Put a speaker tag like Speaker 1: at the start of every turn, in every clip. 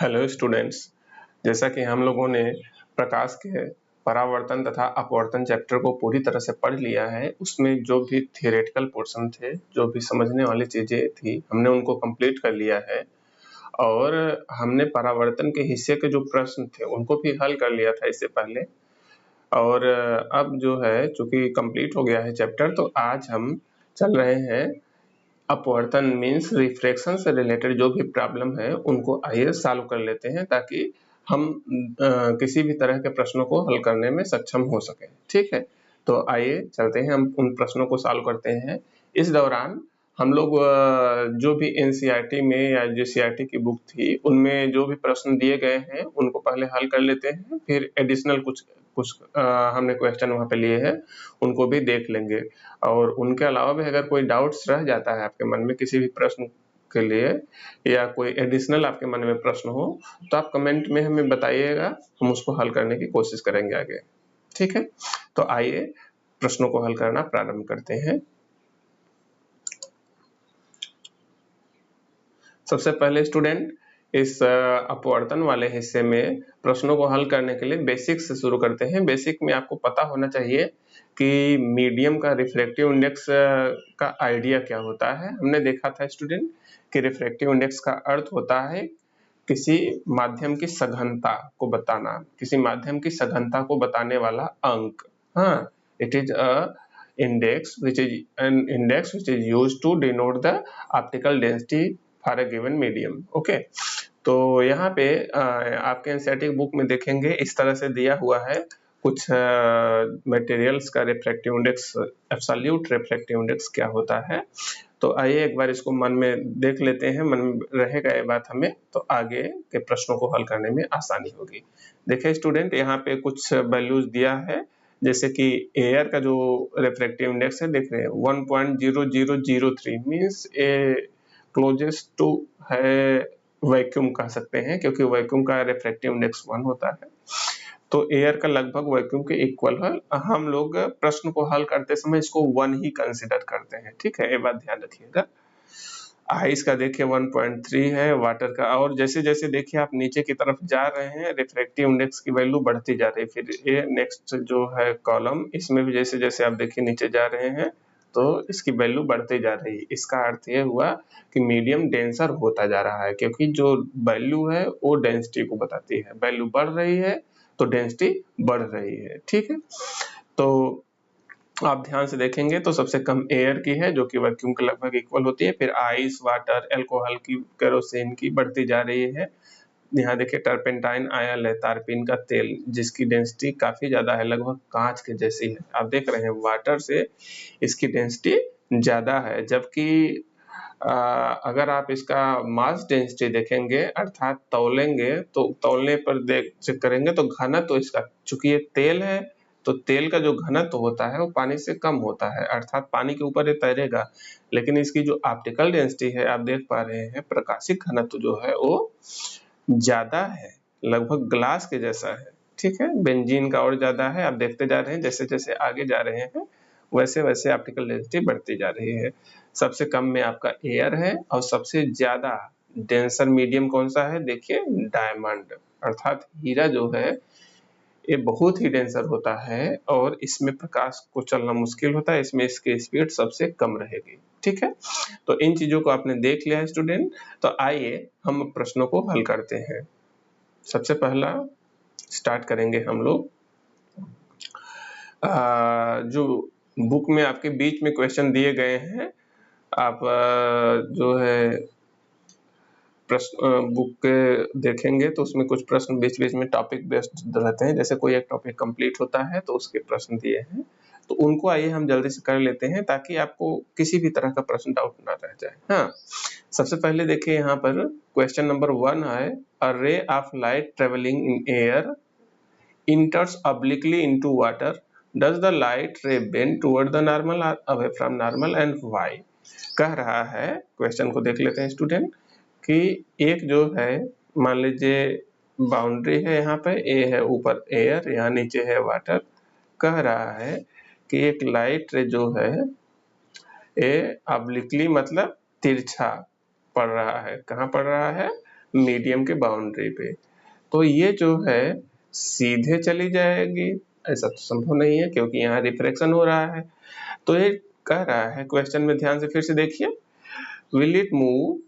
Speaker 1: Hello students, जैसा कि हम लोगों ने प्रकाश के परावर्तन तथा अपवर्तन चैप्टर को पूरी तरह से पढ़ लिया है। उसमें जो भी थियोरेटिकल पोर्शन थे, जो भी समझने वाली चीज़ें थी, हमने उनको कंप्लीट कर लिया है और हमने परावर्तन के हिस्से के जो प्रश्न थे उनको भी हल कर लिया था इससे पहले। और अब जो है चूँकि कंप्लीट हो गया है चैप्टर, तो आज हम चल रहे हैं अपवर्तन मीन्स रिफ्रैक्शन से रिलेटेड जो भी प्रॉब्लम है उनको आइए सॉल्व कर लेते हैं, ताकि हम किसी भी तरह के प्रश्नों को हल करने में सक्षम हो सके। ठीक है, तो आइए चलते हैं, हम उन प्रश्नों को सॉल्व करते हैं। इस दौरान हम लोग जो भी एनसीईआरटी में या जो सीईआरटी की बुक थी उनमें जो भी प्रश्न दिए गए हैं उनको पहले हल कर लेते हैं, फिर एडिशनल कुछ कुछ हमने क्वेश्चन वहाँ पे लिए हैं उनको भी देख लेंगे। और उनके अलावा भी अगर कोई डाउट्स रह जाता है आपके मन में किसी भी प्रश्न के लिए, या कोई एडिशनल आपके मन में प्रश्न हो, तो आप कमेंट में हमें बताइएगा, हम उसको हल करने की कोशिश करेंगे आगे। ठीक है, तो आइए प्रश्नों को हल करना प्रारंभ करते हैं। सबसे पहले स्टूडेंट, इस अपवर्तन वाले हिस्से में प्रश्नों को हल करने के लिए बेसिक से शुरू करते हैं। बेसिक में आपको पता होना चाहिए कि मीडियम का रिफ्रैक्टिव इंडेक्स का आइडिया क्या होता है। हमने देखा था स्टूडेंट कि रिफ्रैक्टिव इंडेक्स का अर्थ होता है किसी माध्यम की सघनता को बताना, किसी माध्यम की सघनता को बताने वाला अंक। हाँ, it is a index which is an index which is used to denote the optical density for a given medium. Okay, तो यहाँ पे आपके एनसीईआरटी बुक में देखेंगे इस तरह से दिया हुआ है कुछ मटेरियल्स का refractive index, absolute refractive index क्या होता है। तो आइए एक बार इसको मन में देख लेते हैं, मन में रहेगा ये बात हमें, तो आगे के प्रश्नों को हल करने में आसानी होगी। देखिए स्टूडेंट, यहाँ पे कुछ वैल्यूज दिया है, जैसे कि एयर का जो रिफ्रैक्टिव इंडेक्स है देख रहे हैं 1.0003 मीन्स ए क्लोजेस्ट टू है वैक्यूम कह सकते हैं, क्योंकि वैक्यूम का रिफ्रैक्टिव इंडेक्स 1 होता है। तो एयर का लगभग वैक्यूम के इक्वल है। हम लोग प्रश्न को हल करते समय इसको 1 ही कंसिडर करते हैं। ठीक है, ये बात ध्यान रखिएगा। आइस का देखिए 1.3 है, वाटर का, और जैसे जैसे देखिए आप नीचे की तरफ जा रहे हैं रिफ्रैक्टिव इंडेक्स की वैल्यू बढ़ती जा रही है। फिर ये नेक्स्ट जो है कॉलम, इसमें भी जैसे जैसे आप देखिए नीचे जा रहे हैं तो इसकी वैल्यू बढ़ती जा रही है। इसका अर्थ ये हुआ कि मीडियम डेंसर होता जा रहा है, क्योंकि जो वैल्यू है वो डेंसिटी को बताती है। वैल्यू बढ़ रही है तो डेंसिटी बढ़ रही है। ठीक है, तो आप ध्यान से देखेंगे तो सबसे कम एयर की है जो कि वैक्यूम के लगभग इक्वल होती है। फिर आइस, वाटर, अल्कोहल की, केरोसिन की बढ़ती जा रही है। यहाँ देखिए टर्पेंटाइन आयल है, तारपीन का तेल, जिसकी डेंसिटी काफी ज्यादा है, लगभग कांच के जैसी है। आप देख रहे हैं वाटर से इसकी डेंसिटी ज्यादा है, जबकि अगर आप इसका मास डेंसिटी देखेंगे अर्थात तौलेंगे, तो तौलने पर देख चेक करेंगे तो घनत्व तो इसका, चूंकि ये तेल है तो तेल का जो घनत्व होता है वो पानी से कम होता है, अर्थात पानी के ऊपर ये तैरेगा। लेकिन इसकी जो ऑप्टिकल डेंसिटी है आप देख पा रहे हैं, प्रकाशिक घनत्व जो है वो ज्यादा है, लगभग ग्लास के जैसा है। ठीक है, बेंजीन का और ज्यादा है। आप देखते जा रहे हैं जैसे जैसे आगे जा रहे हैं वैसे वैसे ऑप्टिकल डेंसिटी बढ़ती जा रही है। सबसे कम में आपका एयर है और सबसे ज्यादा डेंसर मीडियम कौन सा है, देखिए डायमंड, अर्थात हीरा जो है ये बहुत ही डेंसर होता है और इसमें प्रकाश को चलना मुश्किल होता है, इसमें इसकी स्पीड सबसे कम रहेगी। ठीक है, तो इन चीजों को आपने देख लिया है स्टूडेंट, तो आइए हम प्रश्नों को हल करते हैं। सबसे पहला स्टार्ट करेंगे हम लोग, जो बुक में आपके बीच में क्वेश्चन दिए गए हैं, आप जो है प्रश्न बुक के देखेंगे तो उसमें कुछ प्रश्न बीच बीच में टॉपिक बेस्ड रहते हैं। जैसे कोई एक टॉपिक कंप्लीट होता है तो उसके प्रश्न दिए हैं, तो उनको आइए हम जल्दी से कर लेते हैं ताकि आपको किसी भी तरह का प्रश्न डाउट ना रह जाए। हाँ, सबसे पहले देखिए यहाँ पर क्वेश्चन नंबर 1 है, a ray of light travelling in air enters obliquely into water, does the light ray bend toward the normal or away from normal and why? कह रहा है, क्वेश्चन को देख लेते हैं स्टूडेंट, कि एक जो है मान लीजिए बाउंड्री है, यहाँ पे ए है, ऊपर एयर, यहाँ नीचे है वाटर। कह रहा है कि एक लाइट रे जो है ए ऑब्लिकली मतलब तिरछा पड़ रहा है। कहाँ पड़ रहा है, मीडियम के बाउंड्री पे। तो ये जो है सीधे चली जाएगी, ऐसा तो संभव नहीं है क्योंकि यहाँ रिफ्रैक्शन हो रहा है। तो ये कह रहा है क्वेश्चन में, ध्यान से फिर से देखिए, will it move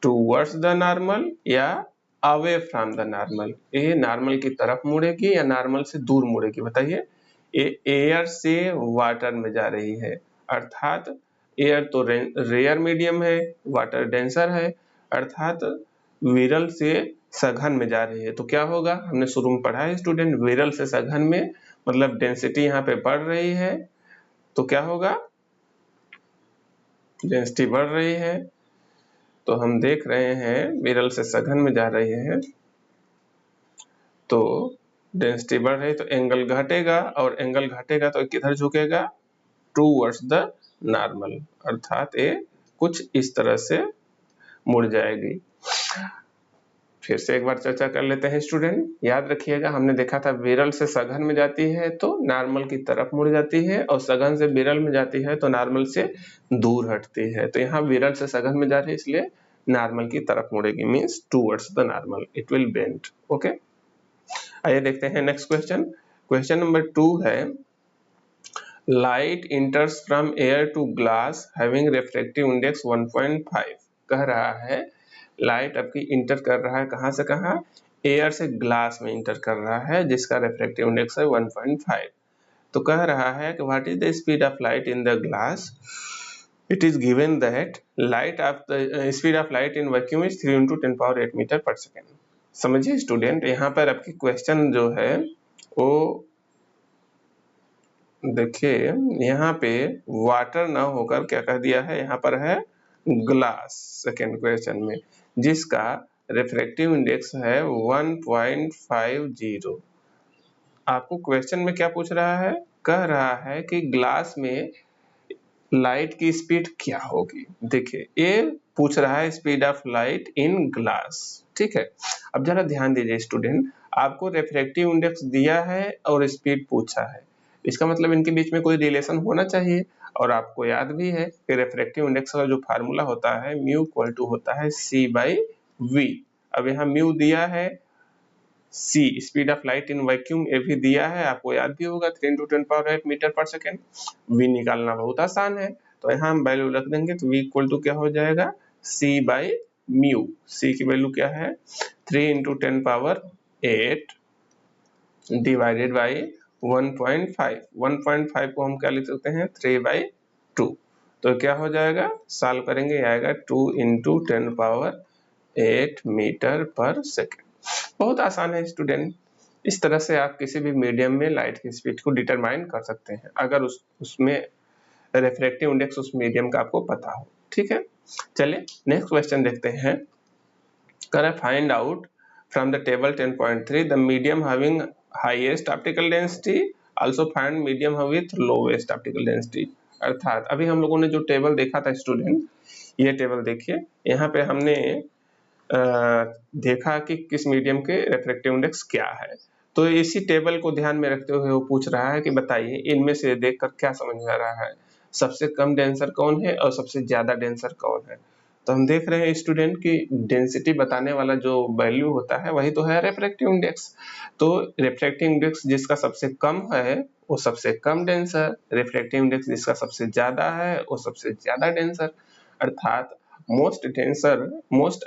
Speaker 1: towards the normal या अवे फ्रॉम द नॉर्मल? ये नॉर्मल की तरफ मुड़ेगी या नॉर्मल से दूर मुड़ेगी, बताइए। ये एयर से वाटर में जा रही है, अर्थात एयर तो रेयर मीडियम है, वाटर डेंसर है, अर्थात विरल से सघन में जा रही है। तो क्या होगा, हमने शुरू में पढ़ा है स्टूडेंट, विरल से सघन में मतलब डेंसिटी यहाँ पे बढ़ रही है, तो क्या होगा, डेंसिटी बढ़ रही है। तो हम देख रहे हैं विरल से सघन में जा रही है, तो डेंसिटी बढ़ रही है तो एंगल घटेगा, और एंगल घटेगा तो किधर झुकेगा, टूवर्ड्स द नॉर्मल, अर्थात ये कुछ इस तरह से मुड़ जाएगी। फिर से एक बार चर्चा कर लेते हैं स्टूडेंट, याद रखिएगा हमने देखा था विरल से सघन में जाती है तो नॉर्मल की तरफ मुड़ जाती है, और सघन से विरल में जाती है तो नॉर्मल से दूर हटती है। तो यहाँ विरल से सघन में जा रही है इसलिए नॉर्मल की तरफ मुड़ेगी, means towards the normal, it will bend. Okay, आइए देखते हैं नेक्स्ट क्वेश्चन। क्वेश्चन नंबर 2 है, light enters from air to glass having refractive index 1.5। कह रहा है लाइट आपकी इंटर कर रहा है कहां से कहां, एयर से ग्लास में इंटर कर रहा है जिसका रिफ्रैक्टिव इंडेक्स है 1.5। तो कह रहा है कि what is the speed of light in the glass, it is given that light of the speed of light in vacuum is 3 × 10⁸ metre per second. समझिए स्टूडेंट, यहाँ पर आपकी क्वेश्चन जो है वो देखिए, यहाँ पे वाटर ना होकर क्या कह दिया है, यहाँ पर है ग्लास सेकेंड क्वेश्चन में, जिसका रिफ्रैक्टिव इंडेक्स है 1.50। आपको क्वेश्चन में क्या पूछ रहा है, कह रहा है कि ग्लास में लाइट की स्पीड क्या होगी। देखिए ये पूछ रहा है speed of light in glass, ठीक है। अब जरा ध्यान दीजिए स्टूडेंट, आपको रिफ्रैक्टिव इंडेक्स दिया है और स्पीड पूछा है, इसका मतलब इनके बीच में कोई रिलेशन होना चाहिए। और आपको याद भी है कि रिफ्रैक्टिव इंडेक्स का जो फार्मूला होता है म्यू इक्वल टू होता है c/v। अब यहाँ म्यू दिया है, c speed of light in vacuum ये भी दिया है, आपको याद भी होगा 3 × 10⁸ मीटर पर सेकेंड। v निकालना बहुत आसान है, तो यहाँ हम वैल्यू रख देंगे, तो v इक्वल टू क्या हो जाएगा, c/μ। c की वैल्यू क्या है, 3 × 10⁸ डिवाइडेड बाई 1.5। 1.5 को हम क्या लिख सकते हैं, 3/2। तो क्या हो जाएगा, सॉल्व करेंगे आएगा 2 × 10⁸ मीटर पर सेकेंड। बहुत आसान है स्टूडेंट, इस तरह से आप किसी भी मीडियम में लाइट की स्पीड को डिटरमाइन कर सकते हैं अगर उसमें रिफ्रैक्टिव इंडेक्स उस मीडियम का आपको पता हो, ठीक है। चलिए नेक्स्ट क्वेश्चन देखते हैं। कर find out from the table 10.3 the medium having highest optical density, also find medium with lowest optical density. अर्थात अभी हम लोगों ने जो टेबल देखा था स्टूडेंट, ये टेबल देखिए, यहाँ पे हमने देखा कि किस मीडियम के रिफ्रैक्टिव इंडेक्स क्या है। तो इसी टेबल को ध्यान में रखते हुए वो पूछ रहा है कि बताइए इनमें से देखकर क्या समझ में आ रहा है, सबसे कम डेंसर कौन है और सबसे ज्यादा डेंसर कौन है। तो हम देख रहे हैं स्टूडेंट की डेंसिटी बताने वाला जो वैल्यू होता है वही तो है रिफ्रैक्टिव इंडेक्स। तो रिफ्रैक्टिव इंडेक्स जिसका सबसे कम है वो सबसे कम डेंसर, रिफ्रैक्टिव इंडेक्स जिसका सबसे ज्यादा है वो सबसे ज्यादा डेंसर। अर्थात मोस्ट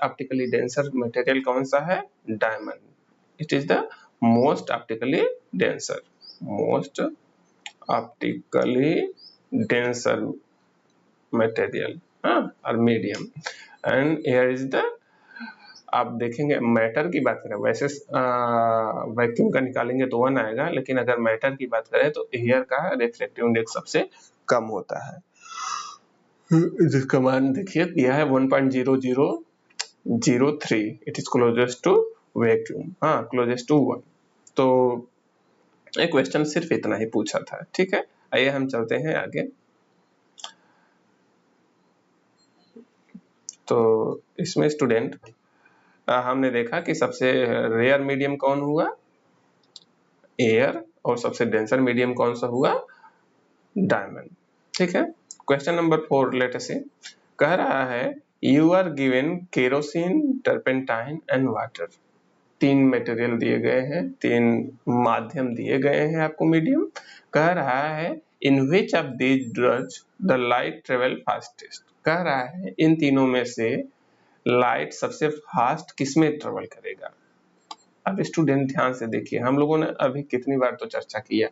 Speaker 1: ऑप्टिकली डेंसर मटेरियल कौन सा है, diamond. It is the most optically denser material, और medium. And here is the, आप देखेंगे मैटर की बात करें, वैसे वैक्यूम का निकालेंगे तो 1 आएगा, लेकिन अगर मैटर की बात करें तो एयर का रिफ्रैक्टिव इंडेक्स सबसे कम होता है, जिसका मान देखिए दिया है 1.0003। It is closest to vacuum, closest to 1। तो एक क्वेश्चन सिर्फ इतना ही पूछा था, ठीक है। आइए हम चलते हैं आगे। तो इसमें स्टूडेंट हमने देखा कि सबसे रेयर मीडियम कौन हुआ, एयर, और सबसे डेंसर मीडियम कौन सा हुआ, डायमंड, ठीक है। Question number 4 let us see, कह रहा है you are given kerosene, turpentine and water. 3 material दिए गए हैं, 3 माध्यम दिए गए हैं आपको मीडियम। कह रहा है in which of these drugs the light travel fastest. कह रहा है इन तीनों में से लाइट सबसे फास्ट किसमें ट्रेवल करेगा। अब स्टूडेंट ध्यान से देखिए, हम लोगों ने अभी कितनी बार तो चर्चा किया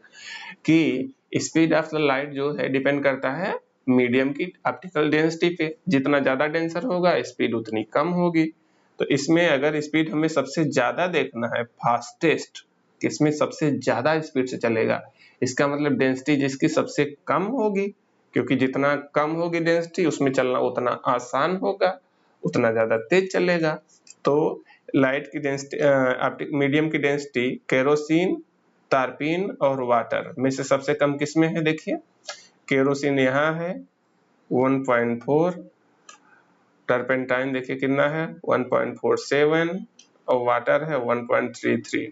Speaker 1: कि स्पीड ऑफ द लाइट जो है डिपेंड करता है मीडियम की ऑप्टिकल डेंसिटी पे। जितना ज्यादा डेंसर होगा स्पीड उतनी कम होगी। तो इसमें अगर स्पीड हमें सबसे ज्यादा देखना है, फास्टेस्ट किसमें सबसे ज्यादा स्पीड से चलेगा, इसका मतलब डेंसिटी जिसकी सबसे कम होगी, क्योंकि जितना कम होगी डेंसिटी उसमें चलना उतना आसान होगा, उतना ज्यादा तेज चलेगा। तो लाइट की डेंसिटी, मीडियम की डेंसिटी केरोसिन, तारपीन और वाटर में से सबसे कम किसमें है। देखिए केरोसिन यहाँ है 1.4, टर्पेंटाइन देखिए कितना है 1.47 और वाटर है 1.33।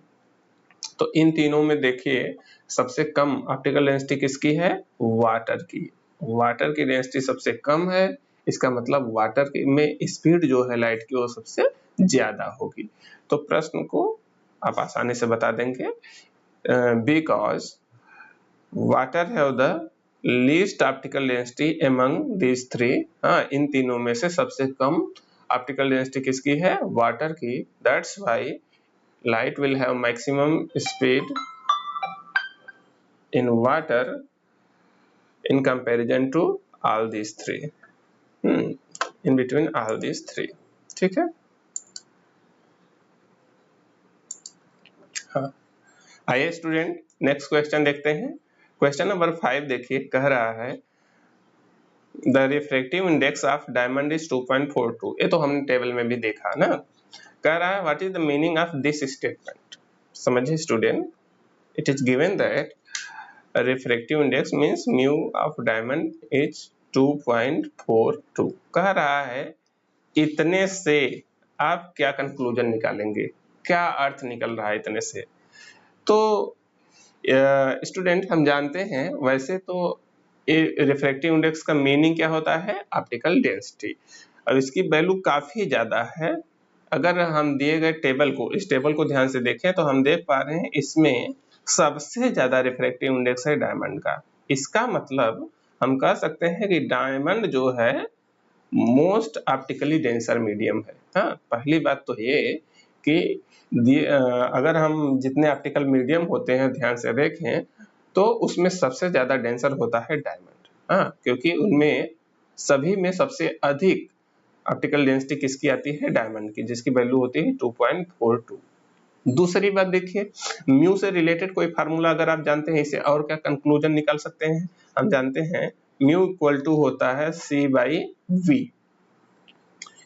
Speaker 1: तो इन तीनों में देखिए सबसे कम ऑप्टिकल डेंसिटी किसकी है, वाटर की। वाटर की डेंसिटी सबसे कम है, इसका मतलब वाटर में स्पीड जो है लाइट की वो सबसे ज्यादा होगी। तो प्रश्न को आप आसानी से बता देंगे, because water have the least optical density among these three. हाँ, इन तीनों में से सबसे कम ऑप्टिकल डेंसिटी किसकी है, वाटर की। That's why light will have maximum speed in water in comparison to all these three, in between all these three। ठीक है। हाँ, आइए स्टूडेंट नेक्स्ट क्वेश्चन देखते हैं। क्वेश्चन नंबर 5 देखिए, कह रहा है the refractive index of diamond is 2.42। ये तो हमने टेबल में भी देखा ना। कह रहा है what is the meaning of this statement. समझिए student, it is given that refractive index means mu of diamond is 2.42। कह रहा है इतने से आप क्या कंक्लूजन निकालेंगे, क्या अर्थ निकल रहा है इतने से। तो स्टूडेंट हम जानते हैं वैसे तो रिफ्रैक्टिव इंडेक्स का मीनिंग क्या होता है, ऑप्टिकल डेंसिटी। अब इसकी वैल्यू काफी ज्यादा है। अगर हम दिए गए टेबल को, इस टेबल को ध्यान से देखें तो हम देख पा रहे हैं इसमें सबसे ज्यादा रिफ्रैक्टिव इंडेक्स है डायमंड का। इसका मतलब हम कह सकते हैं कि डायमंड जो है मोस्ट ऑप्टिकली डेंसर मीडियम है। हाँ, पहली बात तो ये कि अगर हम जितने ऑप्टिकल मीडियम होते हैं ध्यान से देखें तो उसमें सबसे ज्यादा डेंसर होता है डायमंड। हाँ, क्योंकि उनमें सभी में सबसे अधिक ऑप्टिकल डेंसिटी किसकी आती है, डायमंड की, जिसकी वैल्यू होती है 2.42। दूसरी बात देखिए, म्यू से रिलेटेड कोई फार्मूला अगर आप जानते हैं, इसे और क्या कंक्लूजन निकाल सकते हैं। हम जानते हैं म्यू इक्वल टू होता है C बाई V।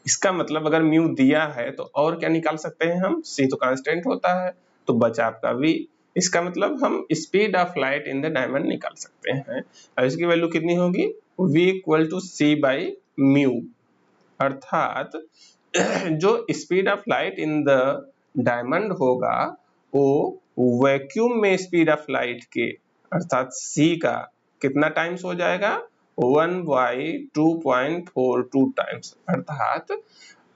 Speaker 1: इसका मतलब अगर म्यू दिया है तो और क्या निकाल सकते हैं हम, C तो कांस्टेंट होता है तो बचा आपका V। इसका मतलब हम speed of light in the diamond निकाल सकते हैं और इसकी वैल्यू कितनी होगी, V equal to C by mu. अर्थात जो speed of light in the diamond होगा वो वैक्यूम में स्पीड ऑफ लाइट के अर्थात C का कितना टाइम्स हो जाएगा, 1/2.42 टाइम्स। अर्थात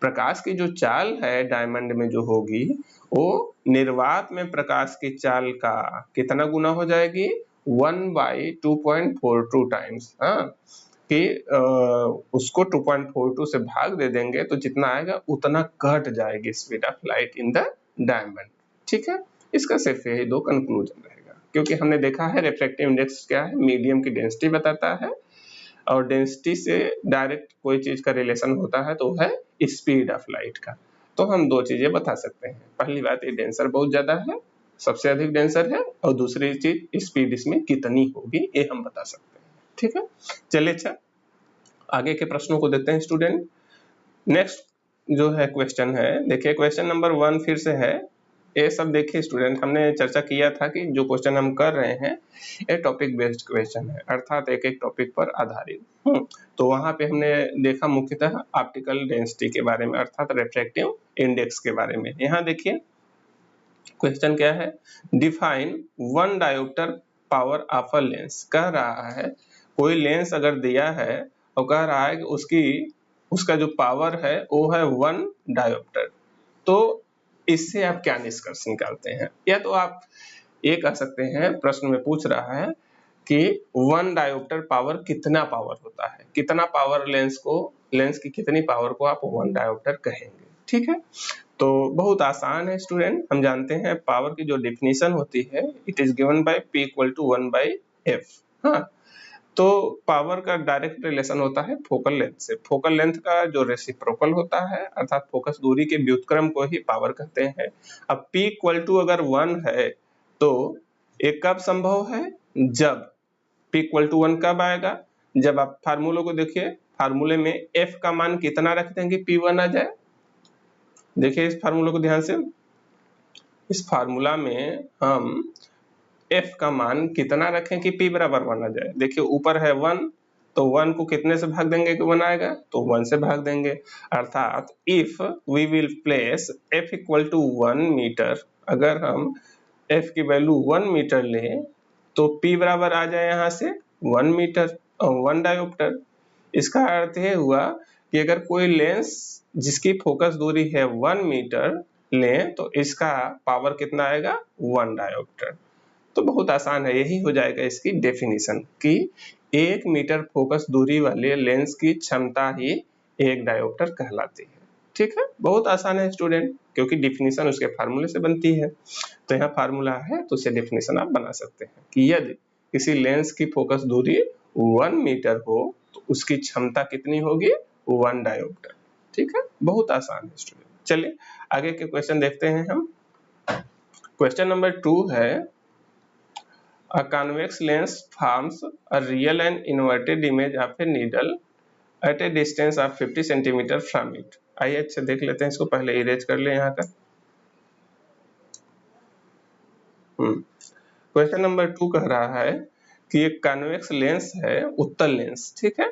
Speaker 1: प्रकाश की जो चाल है डायमंड में जो होगी वो निर्वात में प्रकाश की चाल का कितना गुना हो जाएगी, 1/2.42 टाइम्स। हाँ, कि उसको 2.42 से भाग दे देंगे तो जितना आएगा उतना घट जाएगी speed of light in the diamond. ठीक है, इसका सिर्फ यही दो कंक्लूजन रहेगा, क्योंकि हमने देखा है रिफ्रैक्टिव इंडेक्स क्या है, मीडियम की डेंसिटी बताता है और डेंसिटी से डायरेक्ट कोई चीज का रिलेशन होता है तो है स्पीड ऑफ लाइट का। तो हम दो चीजें बता सकते हैं, पहली बात ये डेंसर बहुत ज्यादा है, सबसे अधिक डेंसर है, और दूसरी चीज स्पीड इसमें कितनी होगी ये हम बता सकते हैं। ठीक है, चलिए अच्छा आगे के प्रश्नों को देखते हैं स्टूडेंट। नेक्स्ट जो है क्वेश्चन है, देखिए क्वेश्चन नंबर 1 फिर से है। ये सब देखिए स्टूडेंट, हमने चर्चा किया था कि जो क्वेश्चन हम कर रहे हैं ये टॉपिक बेस्ड क्वेश्चन है, अर्थात एक एक टॉपिक पर आधारित। तो वहां पे हमने देखा मुख्यतः ऑप्टिकल डेंसिटी के बारे में अर्थात रिफ्रैक्टिव इंडेक्स के बारे में। यहाँ देखिए क्वेश्चन क्या है, define 1 dioptre power of a lens. कह रहा है कोई लेंस अगर दिया है और कह रहा है कि उसकी उसका जो पावर है वो है 1 डायोप्टर। तो इससे आप क्या निष्कर्ष निकालते हैं? या तो आप ये कह सकते हैं, प्रश्न में पूछ रहा है कि 1 डायोप्टर पावर कितना पावर होता है, कितना पावर लेंस की कितनी पावर को आप 1 डायोप्टर कहेंगे। ठीक है, तो बहुत आसान है स्टूडेंट। हम जानते हैं पावर की जो डेफिनेशन होती है, it is given by P equal to 1/f। हाँ, तो पावर का डायरेक्ट रिलेशन होता है फोकल लेंथ से। फोकल लेंथ का जो रेसिप्रोकल होता है, अर्थात फोकस दूरी के व्युत्क्रम को ही पावर कहते हैं। अब P इक्वल टू अगर 1 है तो ये कब संभव है? जब P इक्वल टू 1 कब आएगा? जब आप फार्मूले को देखिए, फार्मूले में F का मान कितना रख देंगे P1 आ जाए। देखिए इस फार्मूले को ध्यान से, इस फार्मूला में हम F का मान कितना रखें कि P बराबर 1 आ जाए। देखिए ऊपर है 1, तो 1 को कितने से भाग देंगे कि 1 आएगा? तो 1 से भाग देंगे। अर्थात if we will place F equal to 1 metre, अगर हम F की वैल्यू 1 मीटर लें तो P बराबर आ जाए यहाँ से 1 मीटर, 1 डायोप्टर। इसका अर्थ ये हुआ कि अगर कोई लेंस जिसकी फोकस दूरी है 1 मीटर लें तो इसका पावर कितना आएगा? 1 डायोप्टर। तो बहुत आसान है, यही हो जाएगा इसकी डेफिनेशन कि 1 मीटर फोकस दूरी वाले लेंस की क्षमता ही 1 डायोप्टर कहलाती है। ठीक है, बहुत आसान है स्टूडेंट, क्योंकि डेफिनेशन उसके फार्मूले से बनती है। तो यहाँ फार्मूला है तो उससे डेफिनेशन आप बना सकते हैं कि यदि किसी लेंस की फोकस दूरी 1 मीटर हो तो उसकी क्षमता कितनी होगी? 1 डायोप्टर। ठीक है, बहुत आसान है स्टूडेंट। चलिए आगे के क्वेश्चन देखते हैं हम। क्वेश्चन नंबर 2 है, a convex lens forms a real and inverted image of a needle at a distance of 50 centimetre from it। आइए अच्छे देख लेते हैं इसको, पहले इरेज कर ले यहाँ का। क्वेश्चन नंबर 2 कह रहा है कि एक कन्वेक्स लेंस है, उत्तल लेंस, ठीक है,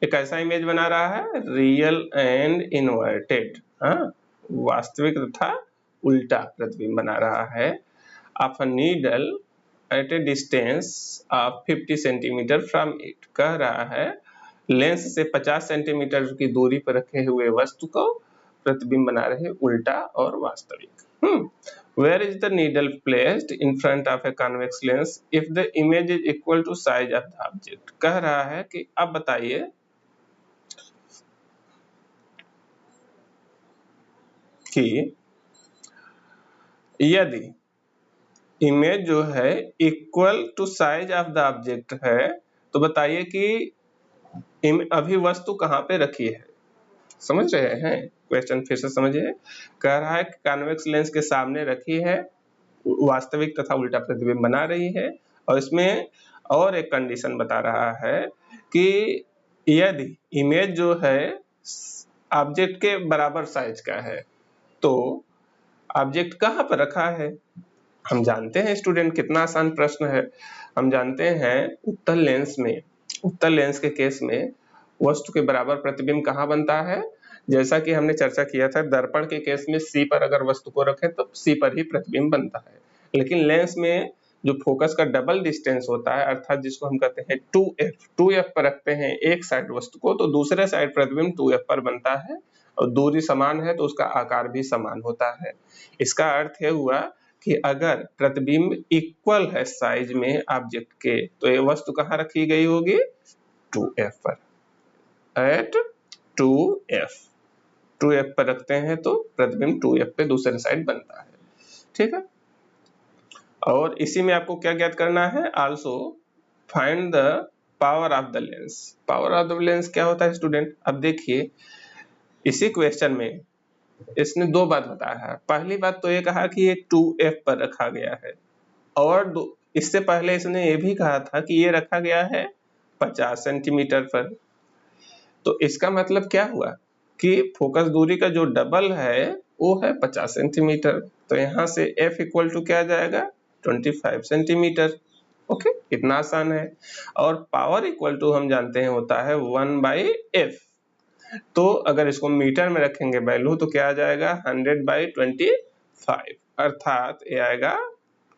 Speaker 1: एक ऐसा इमेज बना रहा है रियल एंड इन्वर्टेड, हाँ, वास्तविक तथा उल्टा प्रतिबिंब बना रहा है of a needle at a distance of 50 centimetre from it. कह रहा है लेंस से 50 सेंटीमीटर की दूरी पर रखे हुए वस्तु को प्रतिबिंब बना रहे उल्टा और वास्तविक। Where is the needle placed in front of a convex lens if the image is equal to size of the object? कह रहा है कि अब बताइए कि यदि इमेज जो है equal to size of the object है तो बताइए कि अभी वस्तु कहाँ पे रखी है। समझ रहे हैं क्वेश्चन? फिर से समझिए। कह रहा है कि कॉन्वेक्स लेंस के सामने रखी है, वास्तविक तथा उल्टा प्रतिबिंब बना रही है, और इसमें और एक कंडीशन बता रहा है कि यदि इमेज जो है ऑब्जेक्ट के बराबर साइज का है तो ऑब्जेक्ट कहाँ पर रखा है। हम जानते हैं स्टूडेंट, कितना आसान प्रश्न है। हम जानते हैं उत्तल लेंस में, उत्तल लेंस के केस में वस्तु के बराबर प्रतिबिंब कहाँ बनता है? जैसा कि हमने चर्चा किया था, दर्पण के केस में C पर अगर वस्तु को रखें तो C पर ही प्रतिबिंब बनता है, लेकिन लेंस में जो फोकस का डबल डिस्टेंस होता है, अर्थात जिसको हम कहते हैं 2f पर रखते हैं एक साइड वस्तु को तो दूसरे साइड प्रतिबिंब 2f पर बनता है, और दूरी समान है तो उसका आकार भी समान होता है। इसका अर्थ यह हुआ कि अगर प्रतिबिंब इक्वल है साइज में ऑब्जेक्ट के तो ये वस्तु कहाँ रखी गई होगी? 2f पर, एट 2f पर रखते हैं तो प्रतिबिंब 2f पे दूसरे साइड बनता है। ठीक है, और इसी में आपको क्या ज्ञात करना है? Also find the power of the lens. Power of the lens क्या होता है स्टूडेंट? अब देखिए इसी क्वेश्चन में इसने दो बात बताया है। पहली बात तो ये कहा कि ये 2f पर रखा गया है, और इससे पहले इसने ये भी कहा था कि ये रखा गया है 50 सेंटीमीटर पर। तो इसका मतलब क्या हुआ कि फोकस दूरी का जो डबल है वो है 50 सेंटीमीटर, तो यहाँ से f इक्वल टू क्या आ जाएगा? 25 सेंटीमीटर। ओके, इतना आसान है। और पावर इक्वल टू हम जानते हैं होता है 1/f, तो अगर इसको मीटर में रखेंगे वैल्यू तो क्या आ जाएगा? 100/25, अर्थात ये आएगा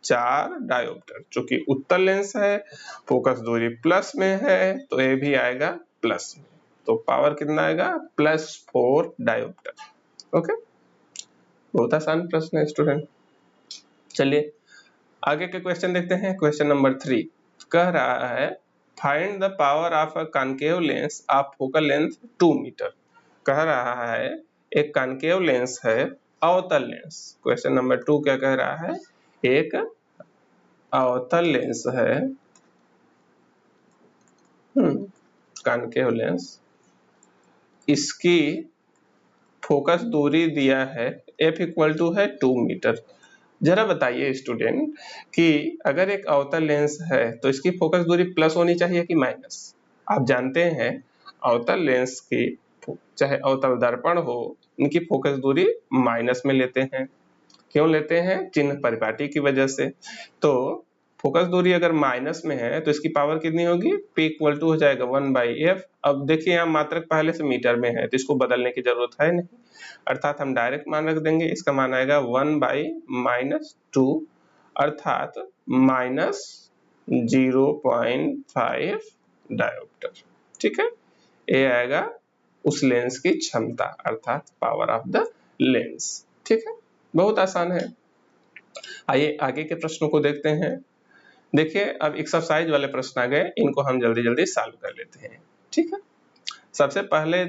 Speaker 1: 4 डायोप्टर। चूंकि उत्तल लेंस है, फोकस दूरी प्लस में है तो ये भी आएगा प्लस में। तो पावर कितना आएगा +4 डायोप्टर। ओके, बहुत आसान प्रश्न है स्टूडेंट। चलिए आगे के क्वेश्चन देखते हैं। क्वेश्चन नंबर 3 कह रहा है find the power of a concave lens of focal length 2 metre. कह रहा है एक कॉन्केव लेंस है, अवतल लेंस। क्वेश्चन नंबर 2 क्या कह रहा है, एक अवतल लेंस है, कॉन्केव लेंस, इसकी फोकस दूरी दिया है f इक्वल टू है 2 मीटर। जरा बताइए स्टूडेंट कि अगर एक अवतल लेंस है तो इसकी फोकस दूरी प्लस होनी चाहिए कि माइनस। आप जानते हैं अवतल लेंस की चाहे अवतल दर्पण हो, इनकी फोकस दूरी माइनस में लेते हैं। क्यों लेते हैं, चिन्ह परिपाटी की वजह से। तो फोकस दूरी अगर माइनस में है तो इसकी पावर कितनी होगी, P इक्वल टू हो जाएगा 1/f। अब देखिए यहाँ मात्रक पहले से मीटर में है तो इसको बदलने की जरूरत है नहीं, अर्थात हम डायरेक्ट मान रख देंगे। इसका मान आएगा 1/-2 अर्थात -0.5 डायोप्टर। ठीक है, ये आएगा उस लेंस की क्षमता अर्थात पावर ऑफ द लेंस। ठीक है, बहुत आसान है। आइए आगे के प्रश्नों को देखते हैं। देखिए अब एक्सरसाइज वाले प्रश्न आ गए, इनको हम जल्दी जल्दी सॉल्व कर लेते हैं। ठीक है, सबसे पहले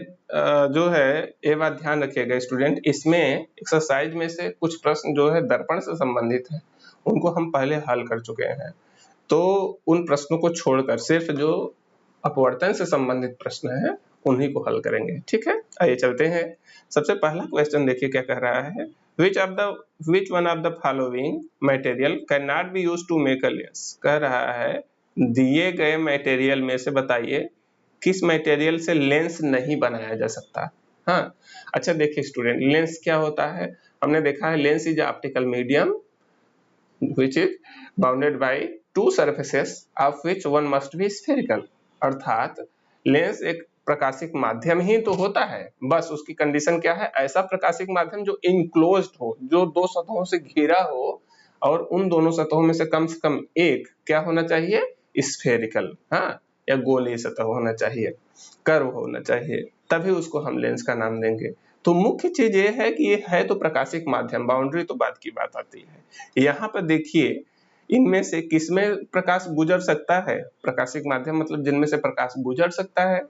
Speaker 1: जो है ये बात ध्यान रखिएगा स्टूडेंट, इसमें एक्सरसाइज में से कुछ प्रश्न जो है दर्पण से संबंधित है, उनको हम पहले हल कर चुके हैं। तो उन प्रश्नों को छोड़कर सिर्फ जो अपवर्तन से संबंधित प्रश्न है उन्हीं को हल करेंगे। ठीक है, आइए चलते हैं। सबसे पहला क्वेश्चन देखिए क्या कह रहा है, which one of the following material cannot be used to make a lens। कह रहा है दिए गए मटेरियल में से बताइए किस मटेरियल से लेंस नहीं बनाया जा सकता। हाँ अच्छा देखिए स्टूडेंट, लेंस क्या होता है, हमने देखा है lens is optical medium which is bounded by two surfaces of which one must be spherical। अर्थात लेंस एक प्रकाशिक माध्यम ही तो होता है, बस उसकी कंडीशन क्या है, ऐसा प्रकाशिक माध्यम जो इनक्लोज्ड हो, जो दो सतहों से घिरा हो और उन दोनों सतहों में से कम एक क्या होना चाहिए, स्फेरिकल, हाँ या गोलीय सतह होना चाहिए, कर्व होना चाहिए, तभी उसको हम लेंस का नाम देंगे। तो मुख्य चीज ये है कि ये है तो प्रकाशिक माध्यम, बाउंड्री तो बाद की बात आती है। यहाँ पर देखिए इनमें से किसमें प्रकाश गुजर सकता है, प्रकाशिक माध्यम मतलब जिनमें से प्रकाश गुजर सकता है,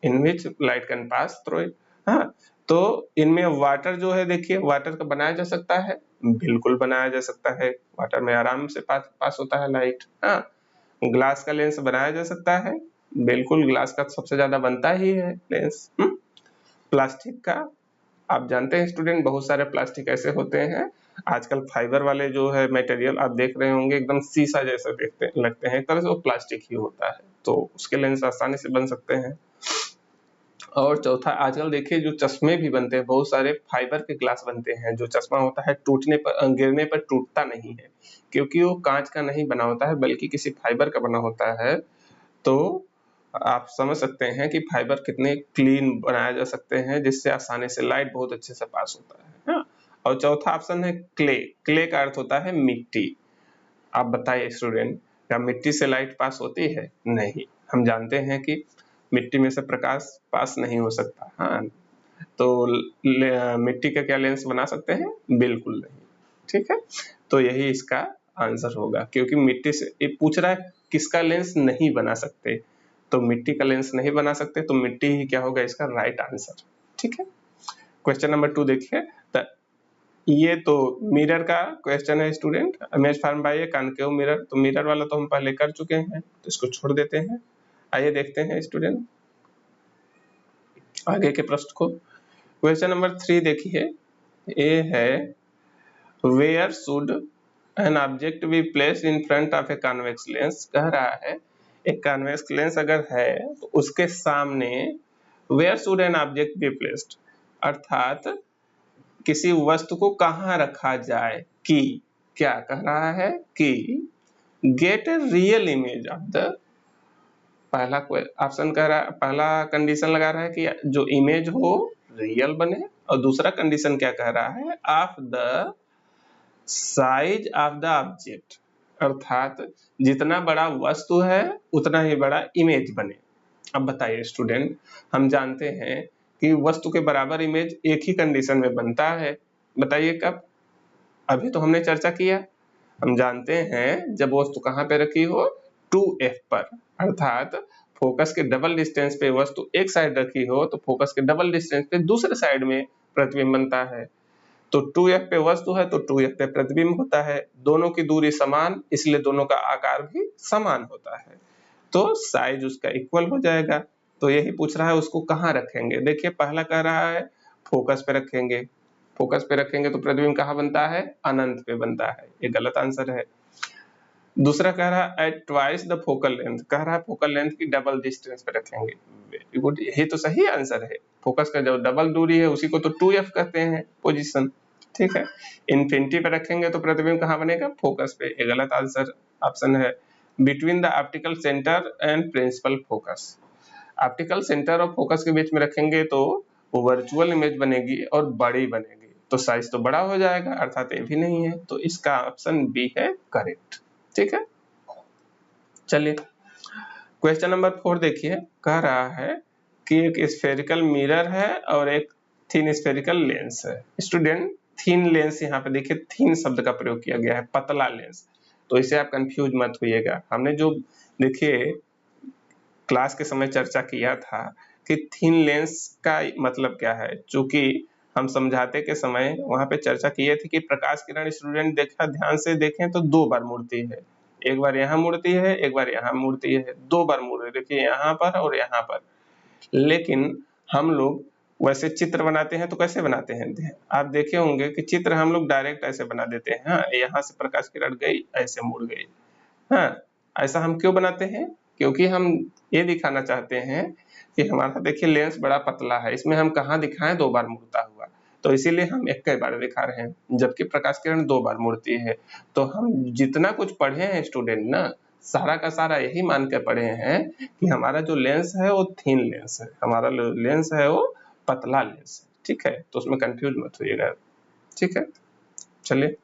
Speaker 1: in which light can pass through it. हाँ तो इनमें वाटर जो है, देखिए वाटर का बनाया जा सकता है, बिल्कुल बनाया जा सकता है, वाटर में आराम से पास होता है लाइट। हाँ ग्लास का लेंस बनाया जा सकता है, बिल्कुल ग्लास का सबसे ज्यादा बनता ही है लेंस। प्लास्टिक का आप जानते हैं स्टूडेंट, बहुत सारे प्लास्टिक ऐसे होते हैं, आजकल फाइबर वाले जो है मटेरियल आप देख रहे होंगे एकदम शीशा जैसा लगते हैं, एक तरह से वो प्लास्टिक ही होता है, तो उसके लेंस आसानी से बन सकते हैं। और चौथा, आजकल देखिए जो चश्मे भी बनते हैं, बहुत सारे फाइबर के ग्लास बनते हैं, जो चश्मा होता है टूटने पर गिरने पर टूटता नहीं है, क्योंकि वो कांच का नहीं बना होता है बल्कि किसी फाइबर का बना होता है। तो आप समझ सकते हैं कि फाइबर कितने क्लीन बनाया जा सकते हैं जिससे आसानी से लाइट बहुत अच्छे से पास होता है। हाँ? और चौथा ऑप्शन है क्ले। क्ले का अर्थ होता है मिट्टी। आप बताइए स्टूडेंट, क्या मिट्टी से लाइट पास होती है? नहीं, हम जानते हैं कि मिट्टी में से प्रकाश पास नहीं हो सकता। हाँ तो मिट्टी का क्या लेंस बना सकते हैं? बिल्कुल नहीं। ठीक है, तो यही इसका आंसर होगा, क्योंकि मिट्टी से ये पूछ रहा है किसका लेंस नहीं बना सकते, तो मिट्टी का लेंस नहीं बना सकते, तो मिट्टी ही क्या होगा इसका राइट आंसर। ठीक है, क्वेश्चन नंबर 2 देखिए, ये तो मिरर का क्वेश्चन है student, image form by A concave mirror. तो मिरर वाला तो हम पहले कर चुके हैं, तो इसको छोड़ देते हैं। आइए देखते हैं स्टूडेंट आगे के प्रश्न को। क्वेश्चन नंबर 3 देखिए, ये है where should an object be placed in front of a convex lens. कह रहा है एक कॉन्वेक्स लेंस अगर है तो उसके सामने where should an object be placed, अर्थात किसी वस्तु को कहाँ रखा जाए, कि क्या कह रहा है कि gate a real image of the, पहला ऑप्शन कह रहा है, पहला कंडीशन लगा रहा है कि जो इमेज हो रियल बने, और दूसरा कंडीशन क्या कह रहा है, of the size of the object, अर्थात जितना बड़ा वस्तु है उतना ही बड़ा इमेज बने। अब बताइए स्टूडेंट, हम जानते हैं कि वस्तु के बराबर इमेज एक ही कंडीशन में बनता है, बताइए कब? अभी तो हमने चर्चा किया। हम जानते हैं जब वस्तु कहाँ पे रखी हो, 2f पर, अर्थात फोकस के डबल डिस्टेंस पे वस्तु एक साइड रखी हो तो फोकस के डबल डिस्टेंस पे दूसरे साइड में प्रतिबिंब बनता है। तो 2f पे वस्तु है तो 2f पे प्रतिबिंब होता है, दोनों की दूरी समान, इसलिए दोनों का आकार भी समान होता है, तो साइज उसका इक्वल हो जाएगा। तो यही पूछ रहा है उसको कहाँ रखेंगे। देखिए पहला कह रहा है फोकस पे रखेंगे, फोकस पे रखेंगे तो प्रतिबिंब कहाँ बनता है, अनंत पे बनता है, ये गलत आंसर है। दूसरा कह रहा है at twice the focal length, कह रहा है फोकल लेंथ की डबल डिस्टेंस पे रखेंगे, वेरी गुड, यही तो सही आंसर है। फोकस का जो डबल दूरी है उसी को तो 2f कहते हैं पोजीशन, ठीक है। इन्फिनिटी पे रखेंगे तो प्रतिबिंब कहाँ बनेगा, फोकस पे, ये गलत आंसर ऑप्शन है। Between the optical centre and principal focus, optical centre और फोकस के बीच में रखेंगे तो वो वर्चुअल इमेज बनेगी और बड़ी बनेगी, तो साइज तो बड़ा हो जाएगा, अर्थात ये भी नहीं है, तो इसका ऑप्शन बी है करेक्ट, ठीक है। चलिए क्वेश्चन नंबर 4 देखिए, कह रहा है कि एक स्फेरिकल मिरर है और एक थिन स्फेरिकल लेंस है। स्टूडेंट थिन लेंस, यहाँ पे देखिए थिन शब्द का प्रयोग किया गया है, पतला लेंस, तो इसे आप कंफ्यूज मत होइएगा। हमने जो देखिए क्लास के समय चर्चा किया था कि थिन लेंस का मतलब क्या है, चूंकि हम समझाते के समय वहां पे चर्चा किए थे कि प्रकाश किरण, स्टूडेंट देखा ध्यान से देखें तो 2 बार मुड़ती है, एक बार यहाँ मुड़ती है, एक बार यहाँ मुड़ती है, 2 बार मुड़ रही, देखिए यहाँ पर और यहाँ पर। लेकिन हम लोग वैसे चित्र बनाते हैं तो कैसे बनाते हैं, आप देखे होंगे कि चित्र हम लोग डायरेक्ट ऐसे बना देते हैं, हाँ, यहाँ से प्रकाश किरण गई ऐसे मुड़ गई, हाँ, ऐसा हम क्यों बनाते हैं, क्योंकि हम ये दिखाना चाहते हैं कि हमारा देखिए लेंस बड़ा पतला है, इसमें हम कहाँ दिखाएं 2 बार मुड़ता हुआ, तो इसीलिए हम एक बार दिखा रहे हैं, जबकि प्रकाश किरण 2 बार मुड़ती है। तो हम जितना कुछ पढ़े हैं स्टूडेंट ना, सारा का सारा यही मान के पढ़े हैं कि हमारा जो लेंस है वो थिन लेंस है, हमारा लेंस है वो पतला लेंस है, ठीक है, तो उसमें कंफ्यूज मत होइएगा, ठीक है। चलिए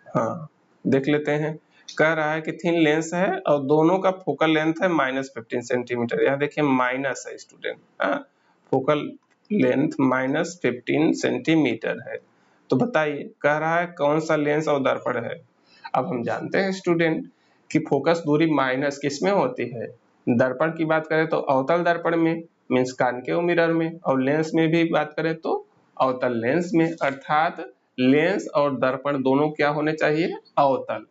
Speaker 1: हाँ देख लेते हैं, कह रहा है कि थिन लेंस है और दोनों का फोकल लेंथ है -15 सेंटीमीटर, यहाँ देखिए माइनस है स्टूडेंट, हाँ, फोकल लेंथ -15 सेंटीमीटर है। तो बताइए कह रहा है कौन सा लेंस और दर्पण है। अब हम जानते हैं स्टूडेंट कि फोकस दूरी माइनस किस में होती है, दर्पण की बात करें तो अवतल दर्पण में, मीन्स कॉनकेव मिरर में, और लेंस में भी बात करें तो अवतल लेंस में, अर्थात लेंस और दर्पण दोनों क्या होने चाहिए, अवतल।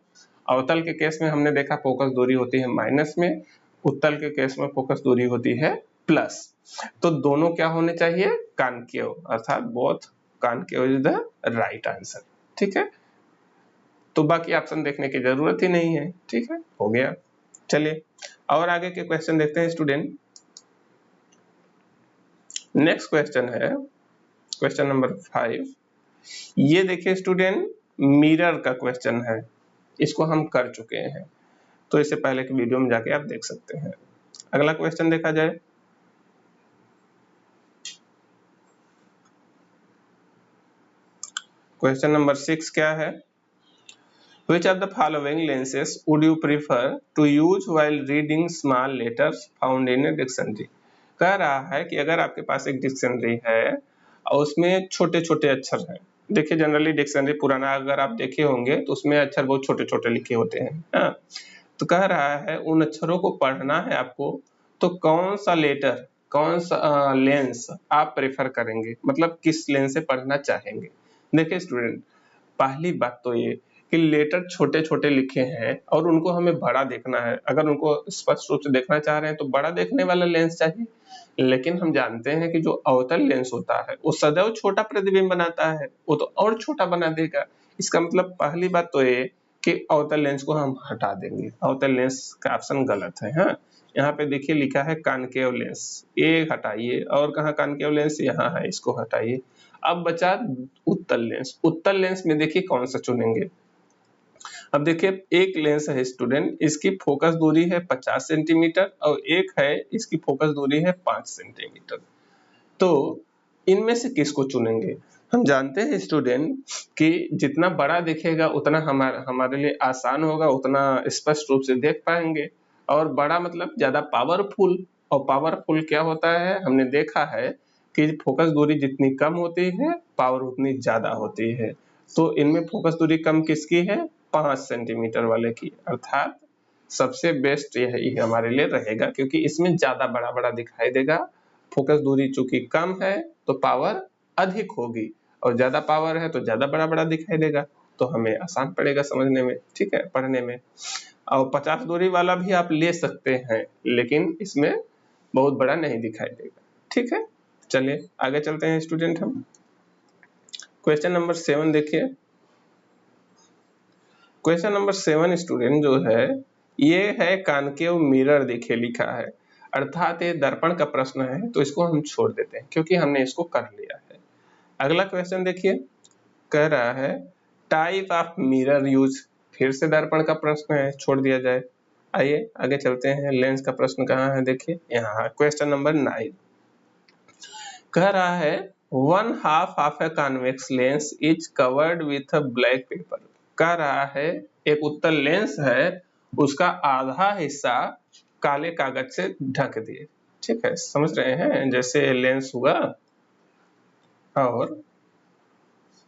Speaker 1: अवतल के केस में हमने देखा फोकस दूरी होती है माइनस में, उत्तल के केस में फोकस दूरी होती है प्लस, तो दोनों क्या होने चाहिए, कॉनकेव, अर्थात both concave is the right answer, ठीक है। तो बाकी ऑप्शन देखने की जरूरत ही नहीं है, ठीक है, हो गया। चलिए और आगे के क्वेश्चन देखते हैं स्टूडेंट। नेक्स्ट क्वेश्चन है क्वेश्चन नंबर 5। ये देखिए स्टूडेंट मिरर का क्वेश्चन है, इसको हम कर चुके हैं, तो इससे पहले के वीडियो में जाके आप देख सकते हैं। अगला क्वेश्चन देखा जाए, क्वेश्चन नंबर 6 क्या है, Which of the following lenses would you prefer to use while reading small letters found in a dictionary? कह रहा है कि अगर आपके पास एक डिक्शनरी है और उसमें छोटे छोटे अक्षर हैं, देखिए जनरली डिक्शनरी पुराना अगर आप देखे होंगे तो उसमें अक्षर बहुत छोटे छोटे लिखे होते हैं, हाँ? तो कह रहा है उन अक्षरों को पढ़ना है आपको, तो कौन सा लेटर, कौन सा लेंस आप प्रेफर करेंगे, मतलब किस लेंस से पढ़ना चाहेंगे। देखिए स्टूडेंट पहली बात तो ये कि लेटर छोटे छोटे लिखे हैं और उनको हमें बड़ा देखना है, अगर उनको स्पष्ट रूप से देखना चाह रहे हैं तो बड़ा देखने वाला लेंस चाहिए, लेकिन हम जानते हैं कि जो अवतल लेंस होता है वो सदैव छोटा प्रतिबिंब बनाता है, वो तो और छोटा बना देगा। इसका मतलब पहली बात तो ये कि अवतल लेंस को हम हटा देंगे, अवतल लेंस का ऑप्शन गलत है, हाँ। यहाँ पे देखिए लिखा है कॉनकेव लेंस, ये हटाइए, और कहाँ कॉनकेव लेंस, यहाँ है, इसको हटाइए। अब बचा उत्तल लेंस, उत्तल लेंस में देखिए कौन सा चुनेंगे। अब देखिए एक लेंस है स्टूडेंट, इसकी फोकस दूरी है 50 सेंटीमीटर और एक है इसकी फोकस दूरी है 5 सेंटीमीटर, तो इनमें से किसको चुनेंगे। हम जानते हैं स्टूडेंट कि जितना बड़ा दिखेगा उतना हमारे लिए आसान होगा, उतना स्पष्ट रूप से देख पाएंगे, और बड़ा मतलब ज्यादा पावरफुल, और पावरफुल क्या होता है, हमने देखा है कि फोकस दूरी जितनी कम होती है पावर उतनी ज्यादा होती है। तो इनमें फोकस दूरी कम किसकी है, 5 सेंटीमीटर वाले की, अर्थात सबसे बेस्ट यही हमारे लिए रहेगा, क्योंकि इसमें ज्यादा बड़ा बड़ा दिखाई देगा। फोकस दूरी चूंकि कम है तो पावर अधिक होगी, और ज्यादा पावर है तो ज्यादा बड़ा बड़ा दिखाई देगा, तो हमें आसान पड़ेगा समझने में, ठीक है, पढ़ने में। और 50 दूरी वाला भी आप ले सकते हैं, लेकिन इसमें बहुत बड़ा नहीं दिखाई देगा, ठीक है। चलिए आगे चलते हैं स्टूडेंट, हम क्वेश्चन नंबर 7 देखिए। क्वेश्चन नंबर 7 स्टूडेंट जो है, ये है कॉनकेव मिरर देखिए लिखा है, अर्थात ये दर्पण का प्रश्न है, तो इसको हम छोड़ देते हैं क्योंकि हमने इसको कर लिया है। अगला क्वेश्चन देखिए, कह रहा है टाइप ऑफ मिरर यूज, फिर से दर्पण का प्रश्न है, छोड़ दिया जाए। आइए आगे चलते हैं, लेंस का प्रश्न कहाँ है देखिए, यहाँ क्वेश्चन नंबर 9 कह रहा है 1/2 of a convex lens is covered with a black pepper. कह रहा है एक उत्तल लेंस है, उसका आधा हिस्सा काले कागज से ढक दिए, ठीक है, समझ रहे हैं, जैसे लेंस हुआ और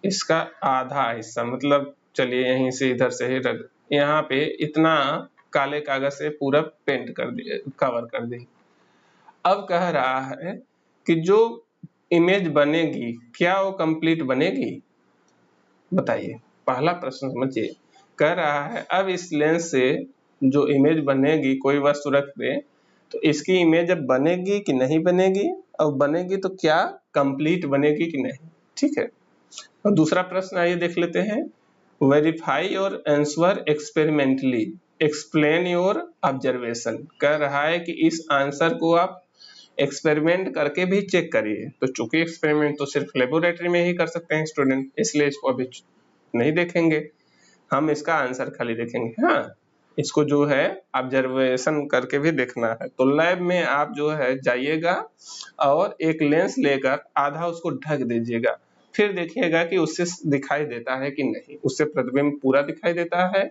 Speaker 1: इसका आधा हिस्सा, मतलब चलिए यहीं से इधर से ही रख, यहाँ पे इतना काले कागज से पूरा पेंट कर दिए, कवर कर दिए। अब कह रहा है कि जो इमेज बनेगी क्या वो कंप्लीट बनेगी, बताइए, पहला प्रश्न समझिए। कह रहा है अब इस लेंस से जो इमेज बनेगी, कोई वस्तु रख दे तो इसकी इमेज अब बनेगी कि नहीं बनेगी, और बनेगी तो क्या कंप्लीट बनेगी कि नहीं, ठीक है। और दूसरा प्रश्न आइए देख लेते हैं, verify your answer experimentally, explain your observation. कह रहा है कि इस आंसर को आप एक्सपेरिमेंट करके भी चेक करिए, तो चूंकि एक्सपेरिमेंट तो सिर्फ लेबोरेटरी में ही कर सकते हैं स्टूडेंट, इसलिए इसको अभी नहीं देखेंगे, हम इसका आंसर खाली देखेंगे। हाँ, इसको जो है ऑब्जर्वेशन करके भी देखना है, तो लैब में आप जो है जाइएगा और एक लेंस लेकर आधा उसको ढक दीजिएगा, फिर देखिएगा कि उससे दिखाई देता है कि नहीं, उससे प्रतिबिंब पूरा दिखाई देता है,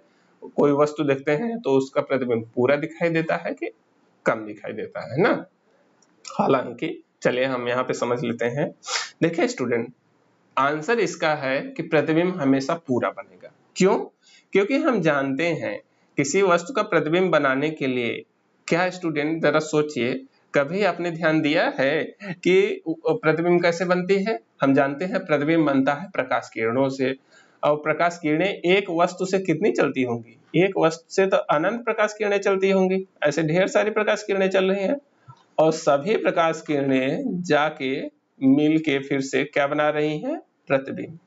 Speaker 1: कोई वस्तु देखते हैं तो उसका प्रतिबिंब पूरा दिखाई देता है कि कम दिखाई देता है ना। हालांकि चलिए हम यहाँ पे समझ लेते हैं, देखिए स्टूडेंट, आंसर इसका है कि प्रतिबिंब हमेशा पूरा बनेगा। क्यों? क्योंकि हम जानते हैं किसी वस्तु का प्रतिबिंब बनाने के लिए, क्या स्टूडेंट जरा सोचिए, कभी आपने ध्यान दिया है कि प्रतिबिंब कैसे बनती है? हम जानते हैं प्रतिबिंब बनता है प्रकाश किरणों से, और प्रकाश किरणें एक वस्तु से कितनी चलती होंगी, एक वस्तु से तो अनंत प्रकाश किरणें चलती होंगी, ऐसे ढेर सारी प्रकाश किरणें चल रही हैं, और सभी प्रकाश किरणें जाके मिल के फिर से क्या बना रही हैं, प्रतिबिंब।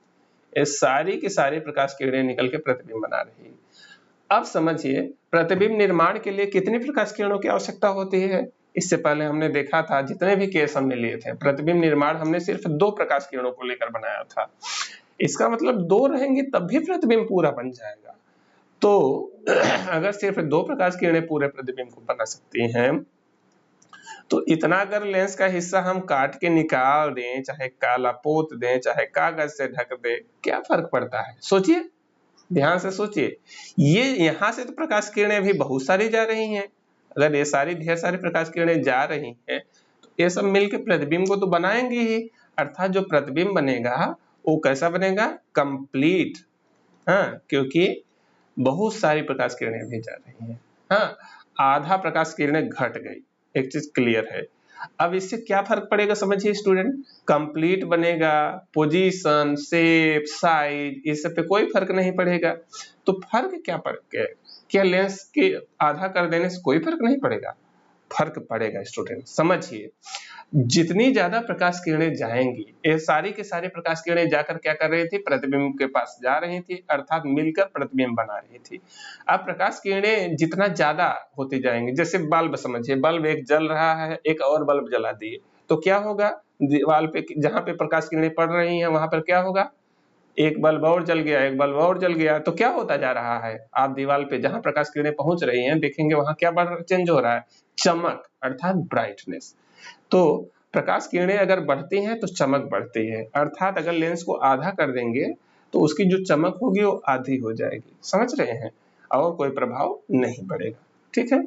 Speaker 1: ये सारी की सारी प्रकाश किरणें निकल के प्रतिबिंब बना रही है। अब समझिए प्रतिबिंब निर्माण के लिए कितनी प्रकाश किरणों की आवश्यकता होती है। इससे पहले हमने देखा था, जितने भी केस हमने लिए थे, प्रतिबिंब निर्माण हमने सिर्फ 2 प्रकाश किरणों को लेकर बनाया था। इसका मतलब 2 रहेंगे तब भी प्रतिबिंब पूरा बन जाएगा। तो अगर सिर्फ 2 प्रकाश किरणें पूरे प्रतिबिंब को बना सकती हैं, तो इतना अगर लेंस का हिस्सा हम काट के निकाल दें, चाहे काला पोत दें, चाहे कागज से ढक दें, क्या फर्क पड़ता है, सोचिए, ध्यान से सोचिए। ये यहाँ से तो प्रकाश किरणें भी बहुत सारी जा रही हैं, अगर ये सारी ढेर सारी प्रकाश किरणें जा रही हैं तो ये सब मिलकर प्रतिबिंब को तो बनाएंगे ही, अर्थात जो प्रतिबिंब बनेगा वो कैसा बनेगा, कंप्लीट। हाँ, क्योंकि बहुत सारी प्रकाश किरणें भी जा रही हैं। हाँ, आधा प्रकाश किरणें घट गई, एक चीज क्लियर है। अब इससे क्या फर्क पड़ेगा समझिए स्टूडेंट, कंप्लीट बनेगा, पोजीशन, शेप, साइज, इस सब पे कोई फर्क नहीं पड़ेगा। तो फर्क क्या पड़ेगा, क्या लेंस के आधा कर देने से कोई फर्क नहीं पड़ेगा, फर्क पड़ेगा स्टूडेंट, समझिए। जितनी ज्यादा प्रकाश किरणें जाएंगी, ये सारी की सारी प्रकाश किरणें जाकर क्या कर रही थी, प्रतिबिंब के पास जा रही थी, अर्थात मिलकर प्रतिबिंब बना रही थी। अब प्रकाश किरणें जितना ज्यादा होती जाएंगी, जैसे बल्ब समझिए, बल्ब एक जल रहा है, एक और बल्ब जला दिए, तो क्या होगा, दीवार पे जहां पे प्रकाश किरणें पड़ रही हैं वहां पर क्या होगा, एक बल्ब और जल गया, एक बल्ब और जल गया, तो क्या होता जा रहा है, आप दीवार पे जहां प्रकाश किरणें पहुंच रही हैं देखेंगे वहां क्या बढ़ चेंज हो रहा है, चमक, अर्थात ब्राइटनेस। तो प्रकाश किरणें अगर बढ़ती हैं तो चमक बढ़ती है, अर्थात अगर लेंस को आधा कर देंगे तो उसकी जो चमक होगी वो आधी हो जाएगी, समझ रहे हैं, और कोई प्रभाव नहीं पड़ेगा, ठीक है।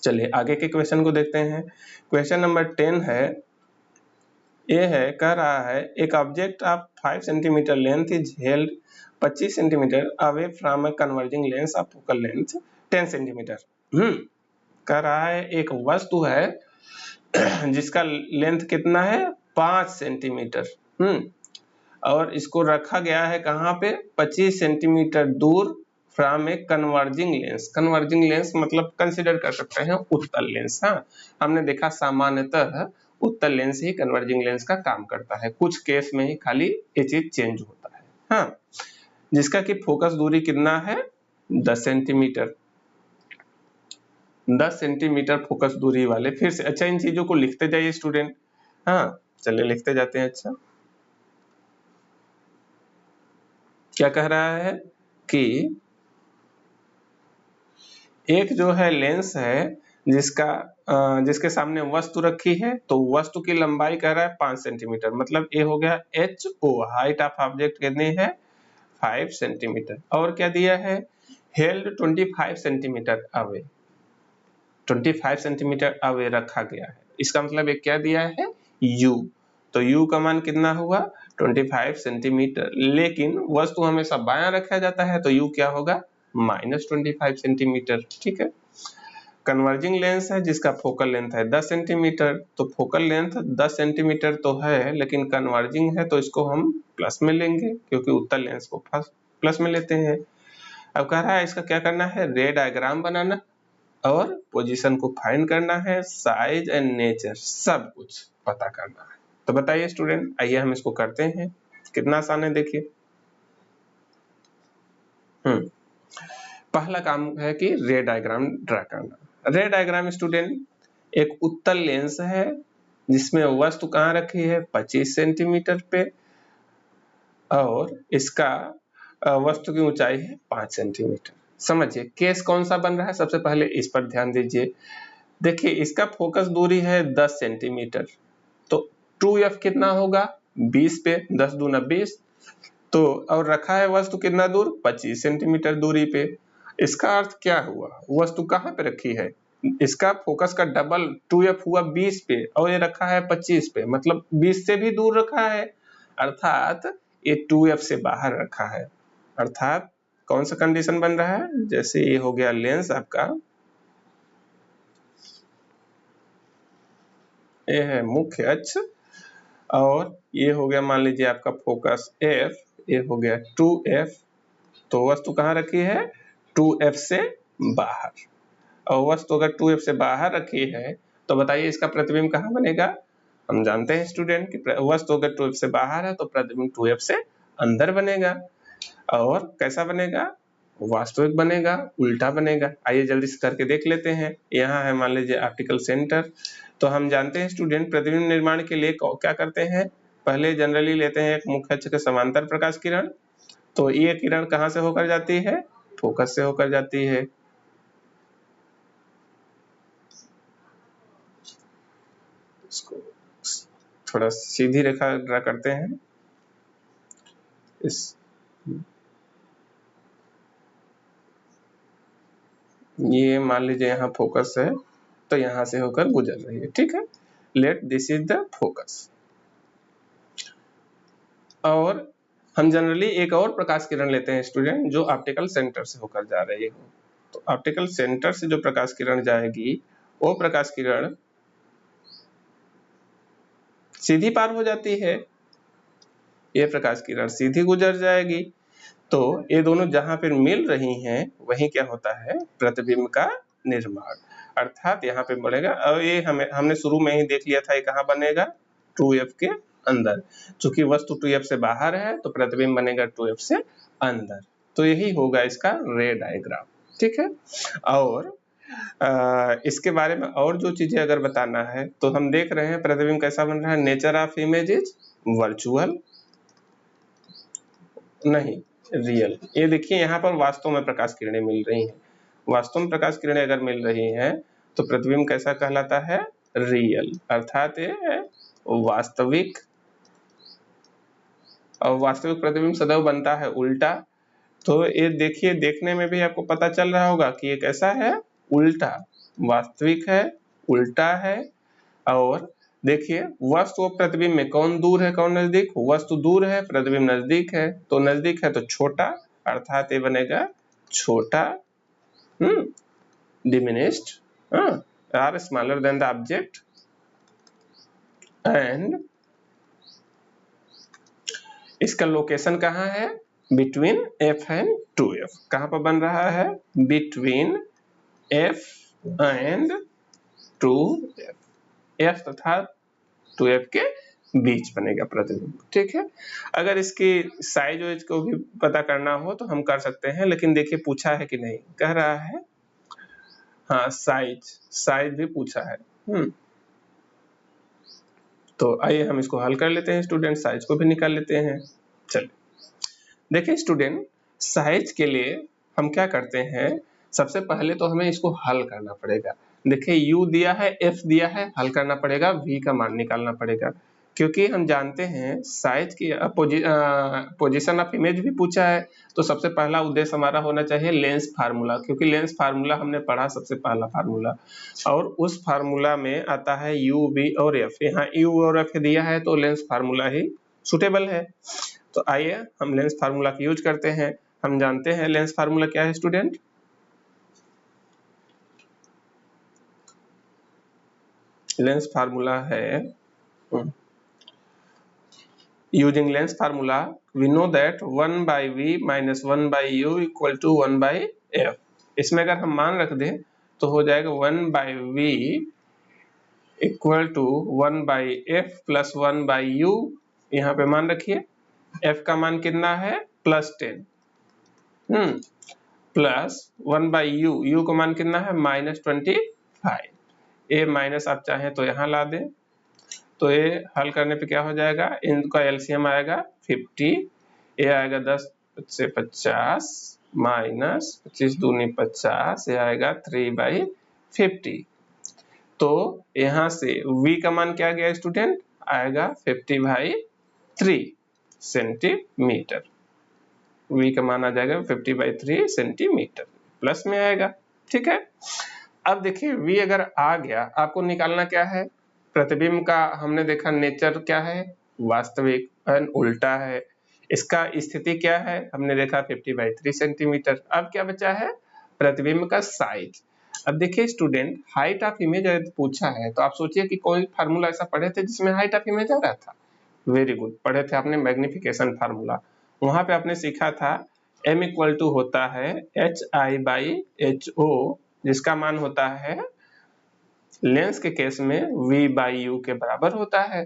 Speaker 1: चलिए आगे के क्वेश्चन को देखते हैं। क्वेश्चन नंबर 10 है, ये है, कह रहा है एक object of 5 centimetre length is held 25 centimetre away from a converging lens of focal length 10 centimetre. कह रहा है एक वस्तु है जिसका लेंथ कितना है 5 सेंटीमीटर, और इसको रखा गया है कहाँ पे 25 सेंटीमीटर दूर from a converging lens. Converging lens मतलब कंसिडर कर सकते हैं उत्तल लेंस। हाँ, हमने देखा सामान्यतः उत्तल लेंस ही कन्वर्जिंग लेंस का काम करता है, कुछ केस में ही खाली ये चीज चेंज होता है। हाँ, जिसका कि फोकस दूरी कितना है 10 सेंटीमीटर। 10 सेंटीमीटर फोकस दूरी वाले, फिर से अच्छा इन चीजों को लिखते जाइए स्टूडेंट। हाँ चलिए लिखते जाते हैं। अच्छा क्या कह रहा है कि एक जो है लेंस है जिसके सामने वस्तु रखी है, तो वस्तु की लंबाई कह रहा है 5 सेंटीमीटर, मतलब ये हो गया HO, हाइट ऑफ ऑब्जेक्ट कितनी है 5 सेंटीमीटर, और क्या दिया है held 25 centimetre away, 25 centimetre away रखा गया है। इसका मतलब एक क्या दिया है U, तो U का मान कितना हुआ 25 सेंटीमीटर, लेकिन वस्तु हमेशा बायां रखा जाता है तो U क्या होगा -25 सेंटीमीटर। ठीक है, कन्वर्जिंग लेंस है जिसका फोकल लेंथ है 10 सेंटीमीटर, तो फोकल लेंथ 10 सेंटीमीटर तो है, लेकिन कन्वर्जिंग है तो इसको हम प्लस में लेंगे क्योंकि उत्तल लेंस को प्लस में लेते हैं। अब कह रहा है इसका क्या करना है रे डायग्राम बनाना और पोजीशन को फाइंड करना है, साइज एंड नेचर सब कुछ पता करना है। तो बताइए स्टूडेंट, आइए हम इसको करते हैं। कितना आसान है देखिए। पहला काम है कि रे डायग्राम ड्रा करना। रे डायग्राम स्टूडेंट एक उत्तल लेंस है जिसमें वस्तु कहाँ रखी है 25 सेंटीमीटर पे, और इसका वस्तु की ऊंचाई है 5 सेंटीमीटर। समझिए केस कौन सा बन रहा है, सबसे पहले इस पर ध्यान दीजिए। देखिए इसका फोकस दूरी है 10 सेंटीमीटर, तो 2f कितना होगा 20 पे, 10 दूना 20, तो और रखा है वस्तु कितना दूर 25 सेंटीमीटर दूरी पे। इसका अर्थ क्या हुआ, वस्तु कहाँ पे रखी है, इसका फोकस का डबल 2f हुआ 20 पे और ये रखा है 25 पे, मतलब 20 से भी दूर रखा है, अर्थात ये 2f से बाहर रखा है। अर्थात कौन सा कंडीशन बन रहा है, जैसे ये हो गया लेंस आपका, ये है मुख्य अक्ष, और ये हो गया मान लीजिए आपका फोकस f, ये हो गया 2f, तो वस्तु कहाँ रखी है 2f से बाहर, और वस्तु अगर 2f से बाहर रखी है तो बताइए इसका प्रतिबिंब कहाँ बनेगा। हम जानते हैं स्टूडेंट कि वस्तु अगर 2f से बाहर है तो प्रतिबिंब 2f से अंदर बनेगा, और कैसा बनेगा वास्तविक बनेगा, उल्टा बनेगा। आइए जल्दी से करके देख लेते हैं। यहाँ है मान लीजिए ऑप्टिकल सेंटर, तो हम जानते हैं स्टूडेंट प्रतिबिंब निर्माण के लिए क्या करते हैं, पहले जनरली लेते हैं एक मुख्य अक्ष के समांतर प्रकाश किरण, तो ये किरण कहाँ से होकर जाती है फोकस से होकर जाती है। इसको थोड़ा सीधी रेखा ड्रा करते हैं। इस ये मान लीजिए यहाँ फोकस है तो यहाँ से होकर गुजर रही है। ठीक है, let this is the focus. और हम जनरली एक और प्रकाश किरण लेते हैं स्टूडेंट जो ऑप्टिकल सेंटर से होकर जा रही हो, तो ऑप्टिकल सेंटर से जो प्रकाश किरण जाएगी वो प्रकाश किरण सीधी पार हो जाती है, ये प्रकाश किरण सीधी गुजर जाएगी, तो ये दोनों जहां पर मिल रही हैं वहीं क्या होता है प्रतिबिंब का निर्माण, अर्थात यहाँ पे बढ़ेगा। और ये हमने शुरू में ही देख लिया था ये कहाँ बनेगा 2f के अंदर, चूंकि वस्तु 2f से बाहर है तो प्रतिबिंब बनेगा 2f से अंदर, तो यही होगा इसका रे डायग्राम। ठीक है, और इसके बारे में और जो चीजें अगर बताना है तो हम देख रहे हैं प्रतिबिंब कैसा बन रहा है, nature of image is virtual, नहीं रियल। ये देखिए यहाँ पर वास्तव में प्रकाश किरणें मिल रही हैं, वास्तव में प्रकाश किरणें अगर मिल रही हैं तो प्रतिबिंब कैसा कहलाता है रियल, अर्थात ये वास्तविक, और वास्तविक प्रतिबिंब सदैव बनता है उल्टा, तो ये देखिए देखने में भी आपको पता चल रहा होगा कि ये कैसा है उल्टा, वास्तविक है, उल्टा है। और देखिए वस्तु और प्रतिबिंब में कौन दूर है कौन नजदीक, वस्तु दूर है प्रतिबिंब नजदीक है, तो नजदीक है तो छोटा, अर्थात ये बनेगा छोटा, diminished, are smaller than the object, and इसका लोकेशन कहाँ है, बिटवीन f एंड 2f। कहाँ पर बन रहा है, between f and 2f, f तथा 2f के बीच बनेगा प्रतिबिंब। ठीक है, अगर इसकी साइज वाइज को भी पता करना हो तो हम कर सकते हैं, लेकिन देखिए पूछा है कि नहीं, कह रहा है हाँ साइज भी पूछा है। तो आइए हम इसको हल कर लेते हैं स्टूडेंट, साइज को भी निकाल लेते हैं। चलिए देखिए स्टूडेंट, साइज के लिए हम क्या करते हैं, सबसे पहले तो हमें इसको हल करना पड़ेगा। देखिए u दिया है, f दिया है, हल करना पड़ेगा, v का मान निकालना पड़ेगा, क्योंकि हम जानते हैं साइज की पोजीशन ऑफ इमेज भी पूछा है, तो सबसे पहला उद्देश्य हमारा होना चाहिए लेंस फार्मूला, क्योंकि लेंस फार्मूला हमने पढ़ा सबसे पहला फार्मूला, और उस फार्मूला में आता है u, v और f। यहाँ u और f दिया है तो लेंस फार्मूला ही सुटेबल है। तो आइए हम लेंस फार्मूला का यूज करते हैं। हम जानते हैं लेंस फार्मूला क्या है स्टूडेंट, लेंस फार्मूला है, using lens formula we know that 1 by v minus 1 by u equal to 1 by f। इसमें अगर हम मान रख दें तो हो जाएगा 1 by v equal to 1 by f plus 1 by u। यहाँ पे मान रखिए f का मान कितना है +10, प्लस 1 by u का मान कितना है -25। ए माइनस आप चाहें तो यहाँ ला दें, तो ये हल करने पे क्या हो जाएगा, इनका एलसीएम आएगा 50, ये आएगा 10 से 50 माइनस 25 दूनी 50, ये आएगा 3/50। तो यहाँ से v का मान क्या गया स्टूडेंट, आएगा 50/3 सेंटीमीटर। v का मान आ जाएगा 50/3 सेंटीमीटर, प्लस में आएगा। ठीक है, अब देखिए v अगर आ गया, आपको निकालना क्या है, प्रतिबिंब का हमने देखा नेचर क्या है, वास्तविक एंड उल्टा है। इसका स्थिति क्या है, हमने देखा 50/3 सेंटीमीटर। अब क्या बचा है, प्रतिबिंब का साइज। अब देखिए स्टूडेंट, हाइट ऑफ इमेज पूछा है, तो आप सोचिए कि कोई फार्मूला ऐसा पढ़े थे जिसमें हाइट ऑफ इमेज आ रहा था। वेरी गुड, पढ़े थे आपने मैग्निफिकेशन फार्मूला, वहां पे आपने सीखा था m इक्वल टू होता है HI/HO, जिसका मान होता है लेंस के केस में v/u के बराबर होता है।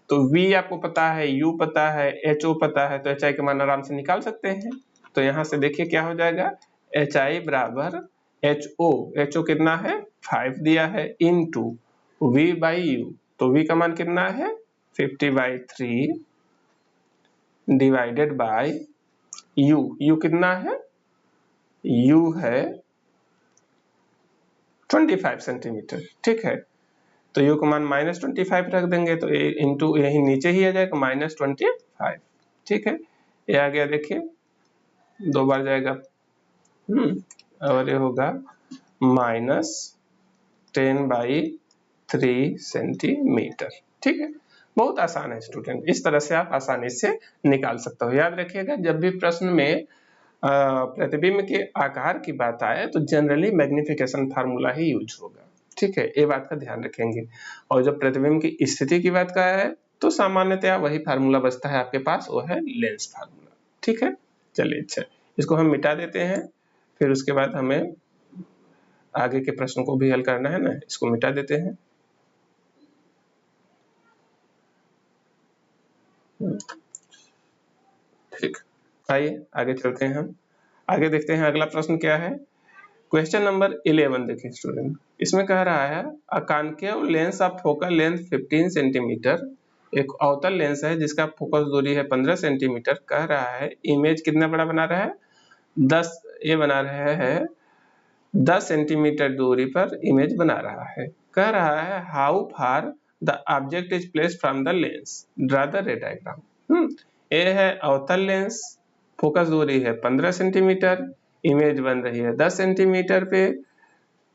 Speaker 1: तो v आपको पता है, u पता है, HO पता है, तो HI के मान आराम से निकाल सकते हैं। तो यहाँ से देखिए क्या हो जाएगा, HI बराबर HO कितना है 5 दिया है, इनटू v/u, तो v का मान कितना है 50/3 डिवाइडेड बाय u कितना है, u है 25 सेंटीमीटर। ठीक है, तो u का मान -25 रख देंगे, तो ये इंटू यही नीचे ही आ जाएगा -25। ठीक है, ये आ गया, देखिए 2 बार जाएगा, और ये होगा -10/3 सेंटीमीटर। ठीक है, बहुत आसान है स्टूडेंट, इस तरह से आप आसानी से निकाल सकते हो। याद रखिएगा, जब भी प्रश्न में प्रतिबिंब के आकार की बात आए तो जनरली मैग्निफिकेशन फार्मूला ही यूज होगा। ठीक है, ये बात का ध्यान रखेंगे। और जब प्रतिबिंब की स्थिति की बात का है तो सामान्यतया वही फार्मूला बचता है आपके पास, वो है लेंस फार्मूला। ठीक है, चलिए अच्छा, इसको हम मिटा देते हैं, फिर उसके बाद हमें आगे के प्रश्नों को भी हल करना है ना, इसको मिटा देते हैं। ठीक, आइए आगे चलते हैं। हम आगे देखते हैं अगला प्रश्न क्या है। क्वेश्चन नंबर 11 देखिए स्टूडेंट, इसमें कह रहा है अ concave lens of focal length 15 centimetre, एक अवतल लेंस है जिसका फोकस दूरी है 15 सेंटीमीटर। कह रहा है इमेज कितना बड़ा बना रहा है, 10, ये बना रहा है 10 सेंटीमीटर दूरी पर इमेज बना रहा है। कह रहा है how far the object is placed from the lens, draw the रे डायग्राम। ये है अवतल लेंस, फोकस दूरी है 15 सेंटीमीटर, इमेज बन रही है 10 सेंटीमीटर पे।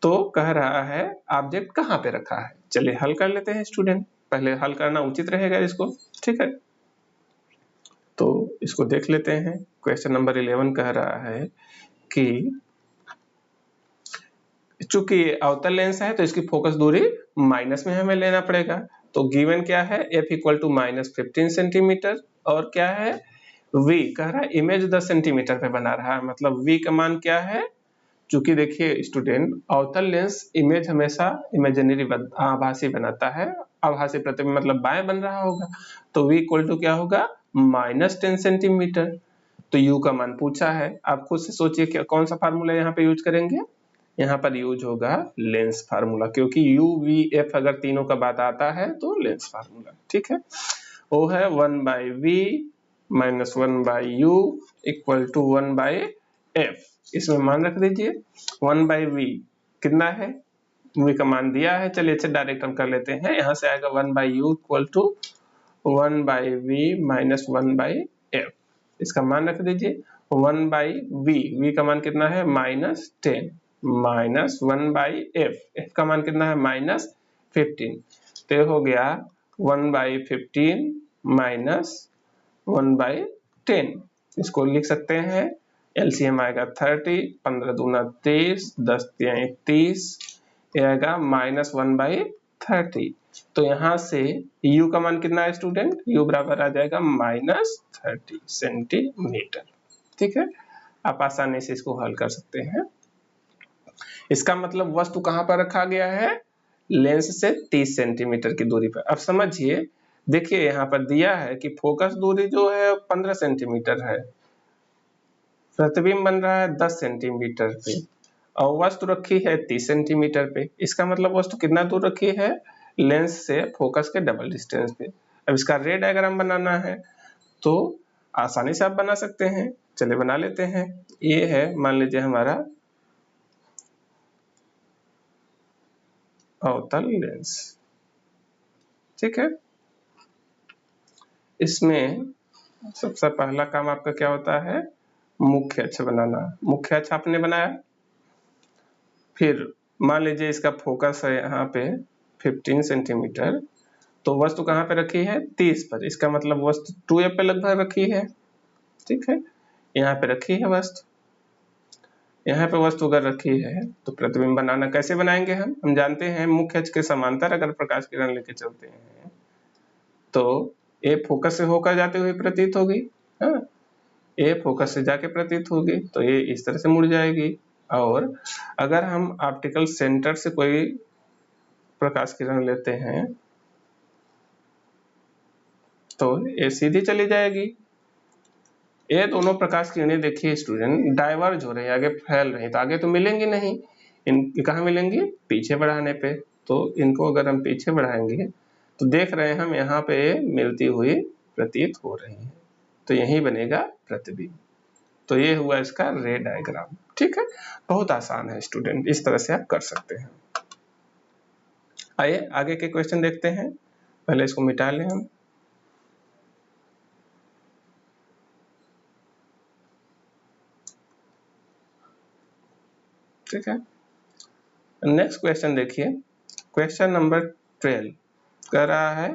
Speaker 1: तो कह रहा है ऑब्जेक्ट कहाँ पे रखा है। चलिए हल कर लेते हैं स्टूडेंट, पहले हल करना उचित रहेगा इसको, ठीक है। तो इसको देख लेते हैं। क्वेश्चन नंबर 11 कह रहा है कि चूंकि अवतल लेंस है तो इसकी फोकस दूरी माइनस में हमें लेना पड़ेगा। तो गिवन क्या है, f इक्वल टू -15 सेंटीमीटर, और क्या है v कह रहा है इमेज 10 सेंटीमीटर पे बना रहा है, मतलब v का मान क्या है। चूंकि देखिए स्टूडेंट, अवतल लेंस इमेज हमेशा इमेजिनरी आभासी बनाता है, आभासी प्रतिबिंब मतलब बाएं बन रहा होगा, तो v इक्वल टू क्या होगा -10 सेंटीमीटर। तो u का मान पूछा है, आप खुद से सोचिए कि कौन सा फार्मूला यहाँ पे यूज करेंगे। यहाँ पर यूज होगा लेंस फार्मूला, क्योंकि u v f अगर तीनों का बात आता है तो लेंस फार्मूला, ठीक है। वो है 1/v - 1/u equal to 1/f। इसमें मान रख दीजिए 1/v कितना है, v का मान दिया है, चलिए अच्छा डायरेक्ट हम कर लेते हैं। यहाँ से आएगा 1/u equal to 1/v - 1/f। इसका मान रख दीजिए 1/v, v का मान कितना है -10 - 1/f, f का मान कितना है -15, तो हो गया 1/15 - 1/10। इसको लिख सकते हैं, एलसीएम आएगा 30, 15 दूना 30, 10 तियां 30, ये आएगा -1/30। तो यहाँ से u का मान कितना है स्टूडेंट, u बराबर आ जाएगा -30 सेंटीमीटर, ठीक है। आप आसानी से इसको हल कर सकते हैं। इसका मतलब वस्तु कहाँ पर रखा गया है, लेंस से 30 सेंटीमीटर की दूरी पर। अब समझिए, देखिए यहाँ पर दिया है कि फोकस दूरी जो है 15 सेंटीमीटर है, प्रतिबिंब बन रहा है 10 सेंटीमीटर पे, और वस्तु रखी है 30 सेंटीमीटर पे। इसका मतलब वस्तु कितना दूर रखी है, लेंस से फोकस के डबल डिस्टेंस पे। अब इसका रे डायग्राम बनाना है तो आसानी से आप बना सकते हैं, चलिए बना लेते हैं। ये है मान लीजिए हमारा अवतल लेंस, ठीक है। इसमें सबसे पहला काम आपका क्या होता है, मुख्य अक्ष बनाना। मुख्य अक्ष आपने बनाया, फिर मान लीजिए इसका फोकस है यहाँ पे 15 सेंटीमीटर, तो वस्तु कहाँ पे रखी है 30 पर, इसका मतलब वस्तु 2f पे लगभग रखी है, ठीक है। यहाँ पे रखी है वस्तु, यहाँ पे वस्तु अगर रखी है तो प्रतिबिंब बनाना कैसे बनाएंगे हम जानते हैं, मुख्य अक्ष के समांतर अगर प्रकाश किरण लेके चलते हैं तो ए फोकस से होकर जाते हुए प्रतीत होगी, हाँ, ए फोकस से जाके प्रतीत होगी, तो ये इस तरह से मुड़ जाएगी। और अगर हम ऑप्टिकल सेंटर से कोई प्रकाश किरण लेते हैं तो ये सीधी चली जाएगी। ये दोनों प्रकाश किरणें देखिए स्टूडेंट डाइवर्ज हो रही है, आगे फैल रही है, तो आगे तो मिलेंगी नहीं, इन कहाँ मिलेंगी, पीछे बढ़ाने पे। तो इनको अगर हम पीछे बढ़ाएंगे तो देख रहे हैं हम यहाँ पे मिलती हुई प्रतीत हो रही है, तो यही बनेगा प्रतिबिंब। तो ये हुआ इसका रे डायग्राम, ठीक है। बहुत आसान है स्टूडेंट, इस तरह से आप कर सकते हैं। आइए आगे के क्वेश्चन देखते हैं, पहले इसको मिटा लें हम। ठीक है, नेक्स्ट क्वेश्चन देखिए, क्वेश्चन नंबर 12 कह रहा है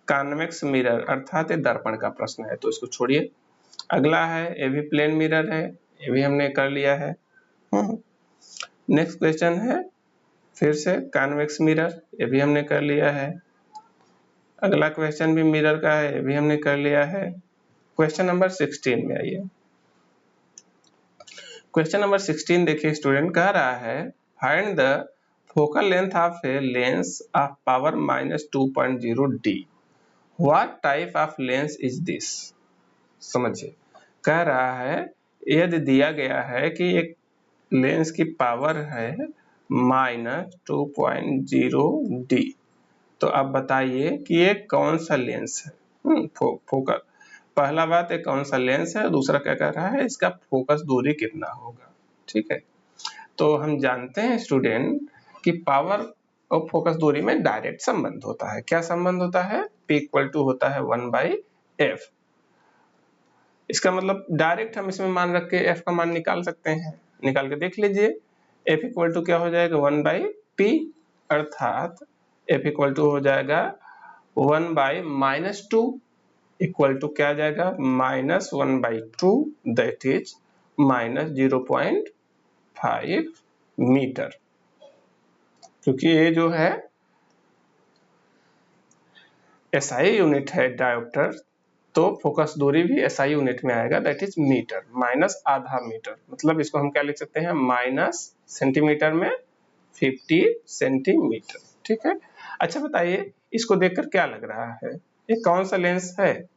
Speaker 1: कॉन्वेक्स मिरर, अर्थात ये दर्पण का प्रश्न है, तो इसको छोड़िए। अगला है ये भी प्लेन मिरर है, ये भी हमने कर लिया है। नेक्स्ट क्वेश्चन है फिर से कॉन्वेक्स मिरर, ये भी हमने कर लिया है। अगला क्वेश्चन भी मिरर का है, ये भी हमने कर लिया है। क्वेश्चन नंबर 16 में आइए। क्वेश्चन नंबर 16 देखिए स्टूडेंट, कह रहा है find the focal length of a lens of power -2.0 d, what type of lens is this. समझिए, कह रहा है यदि दिया गया है कि एक लेंस की पावर है -2.0 d, तो आप बताइए कि ये कौन सा लेंस है। फोकल, पहला बात ये कौन सा लेंस है, दूसरा क्या कह रहा है इसका फोकस दूरी कितना होगा, ठीक है। तो हम जानते हैं स्टूडेंट कि पावर और फोकस दूरी में डायरेक्ट संबंध होता है। क्या संबंध होता है, P इक्वल टू होता है 1/f। इसका मतलब डायरेक्ट हम इसमें मान रख के f का मान निकाल सकते हैं, निकाल के देख लीजिए। एफ इक्वल टू क्या हो जाएगा 1/p, अर्थात एफ इक्वल टू हो जाएगा 1/-2 इक्वल टू क्या आ जाएगा -1/2, दैट इज -0.5 मीटर। क्योंकि ये जो है SI यूनिट है डायोप्टर, तो फोकस दूरी भी SI यूनिट में आएगा, दैट इज मीटर, -आधा मीटर। मतलब इसको हम क्या लिख सकते हैं, माइनस सेंटीमीटर में 50 सेंटीमीटर। ठीक है। अच्छा बताइए, इसको देखकर क्या लग रहा है, ये कौन सा लेंस है?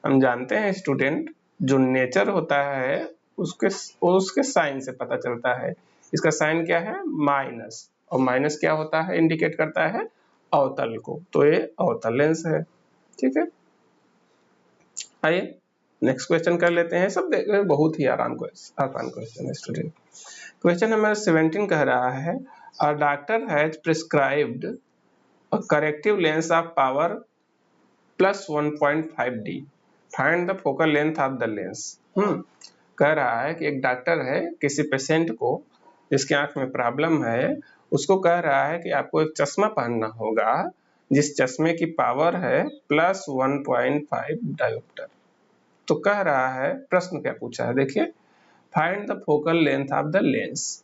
Speaker 1: हम जानते हैं स्टूडेंट, जो नेचर होता है उसके साइन से पता चलता है। इसका साइन क्या है, माइनस, और माइनस क्या होता है, इंडिकेट करता है अवतल को, तो ये अवतल लेंस है। ठीक है, आइए नेक्स्ट क्वेश्चन कर लेते हैं। सब देख रहे, बहुत ही आसान क्वेश्चन है स्टूडेंट। क्वेश्चन नंबर 17 कह रहा है, a doctor has prescribed a corrective lens of power +1.5D, find the focal length of the lens. कह रहा है कि एक डॉक्टर है, किसी पेशेंट को जिसकी आंख में प्रॉब्लम है, उसको कह रहा है कि आपको एक चश्मा पहनना होगा जिस चश्मे की पावर है +1.5 डायोप्टर। तो कह रहा है, प्रश्न क्या पूछा है देखिए, find the focal length of the lens.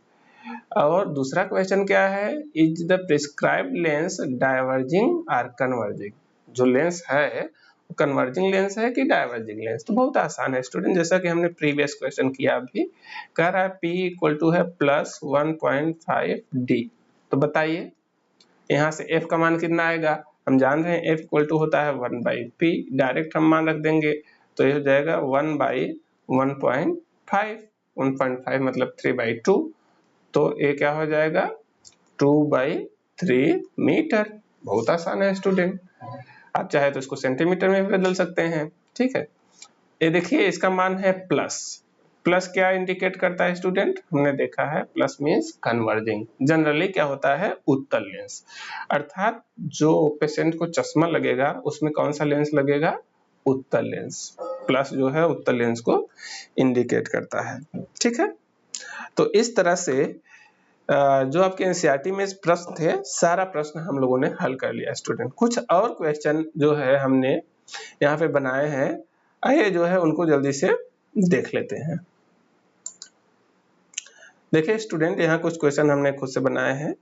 Speaker 1: और दूसरा क्वेश्चन क्या है, is the prescribed lens diverging और कन्वर्जिंग। जो लेंस है कन्वर्जिंग लेंस है कि डाइवर्जिंग लेंस। तो बहुत आसान है स्टूडेंट, जैसा कि हमने प्रीवियस क्वेश्चन किया अभी। कह रहा है P इक्वल टू है +1.5D। तो बताइए यहाँ से F का मान कितना आएगा, हम जान रहे हैं F इक्वल टू होता है 1/P, डायरेक्ट हम मान रख देंगे, तो ये हो जाएगा 1/1.5, 1.5 मतलब 3/2, तो ये क्या हो जाएगा 2/3 मीटर। बहुत आसान है स्टूडेंट, आप चाहे तो इसको सेंटीमीटर में भी बदल सकते हैं। ठीक है, ये देखिए इसका मान है प्लस। प्लस क्या इंडिकेट करता है स्टूडेंट, हमने देखा है प्लस मींस कन्वर्जिंग। जनरली क्या होता है, उत्तल लेंस, अर्थात जो पेशेंट को चश्मा लगेगा उसमें कौन सा लेंस लगेगा, उत्तल लेंस। प्लस जो है उत्तल लेंस को इंडिकेट करता है। ठीक है, तो इस तरह से जो आपके एनसीईआरटी में प्रश्न थे, सारा प्रश्न हम लोगों ने हल कर लिया स्टूडेंट। कुछ और क्वेश्चन जो है हमने यहाँ पे बनाए हैं, आइए जो है उनको जल्दी से देख लेते हैं। देखिए स्टूडेंट, यहाँ कुछ क्वेश्चन हमने खुद से बनाए हैं,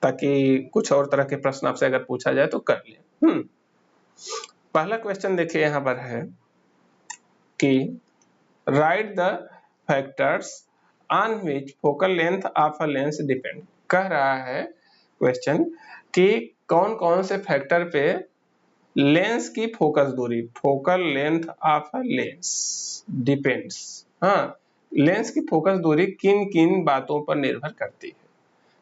Speaker 1: ताकि कुछ और तरह के प्रश्न आपसे अगर पूछा जाए तो कर ले। पहला क्वेश्चन देखिए यहाँ पर है कि right the factors on which focal length of a lens depend. कह रहा है क्वेश्चन कि कौन कौन से फैक्टर पे लेंस की फोकस दूरी, focal length of a lens depends. हाँ, लेंस की फोकस दूरी किन किन बातों पर निर्भर करती है।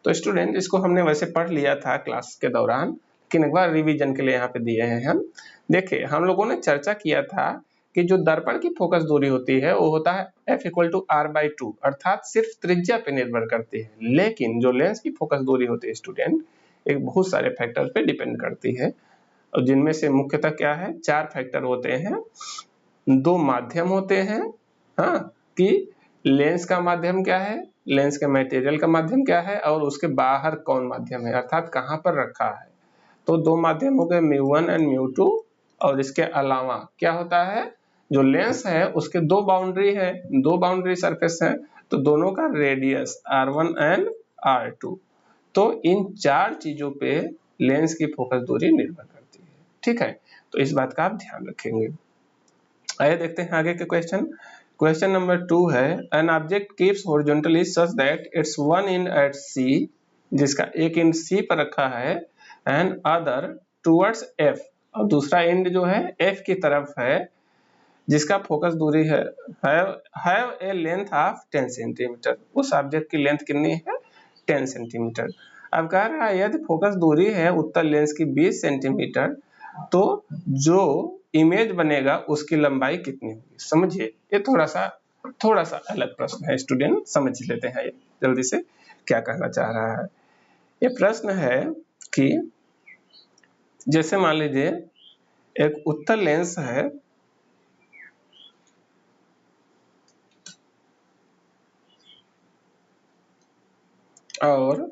Speaker 1: तो स्टूडेंट, इसको हमने वैसे पढ़ लिया था क्लास के दौरान, लेकिन एक बार रिवीजन के लिए यहाँ पे दिए हैं हम। देखिए हम लोगों ने चर्चा किया था कि जो दर्पण की फोकस दूरी होती है वो होता है F इक्वल टू R/2, अर्थात सिर्फ त्रिज्या पे निर्भर करती है। लेकिन जो लेंस की फोकस दूरी होती है स्टूडेंट, एक बहुत सारे फैक्टर पे डिपेंड करती है, और जिनमें से मुख्यतः क्या है, 4 फैक्टर होते हैं। 2 माध्यम होते हैं, हाँ, कि लेंस का माध्यम क्या है, लेंस के मटेरियल का माध्यम क्या है, और उसके बाहर कौन माध्यम है, अर्थात कहाँ पर रखा है। तो 2 माध्यम हो गए μ1 एंड μ2, और इसके अलावा क्या होता है, जो लेंस है उसके 2 बाउंड्री है, 2 बाउंड्री सरफेस है, तो दोनों का रेडियस R1 एंड R2। तो इन 4 चीजों पे लेंस की फोकस दूरी निर्भर करती है। ठीक है, तो इस बात का आप ध्यान रखेंगे। आइए देखते हैं आगे के क्वेश्चन। क्वेश्चन नंबर 2 है, an object keeps horizontally such that its one end at C, जिसका एक एंड C पर रखा है, एंड अदर टुवर्ड्स F, और दूसरा एंड जो है F की तरफ है, जिसका फोकस दूरी है have a length of 10 centimetre. उस ऑब्जेक्ट की लेंथ कितनी है, 10 सेंटीमीटर। अब कह रहा है यदि फोकस दूरी है उत्तल लेंस की 20 सेंटीमीटर, तो जो इमेज बनेगा उसकी लंबाई कितनी होगी। समझिए, ये थोड़ा सा अलग प्रश्न है स्टूडेंट, समझ लेते हैं ये जल्दी से क्या कहना चाह रहा है। ये प्रश्न है कि जैसे मान लीजिए एक उत्तल लेंस है, और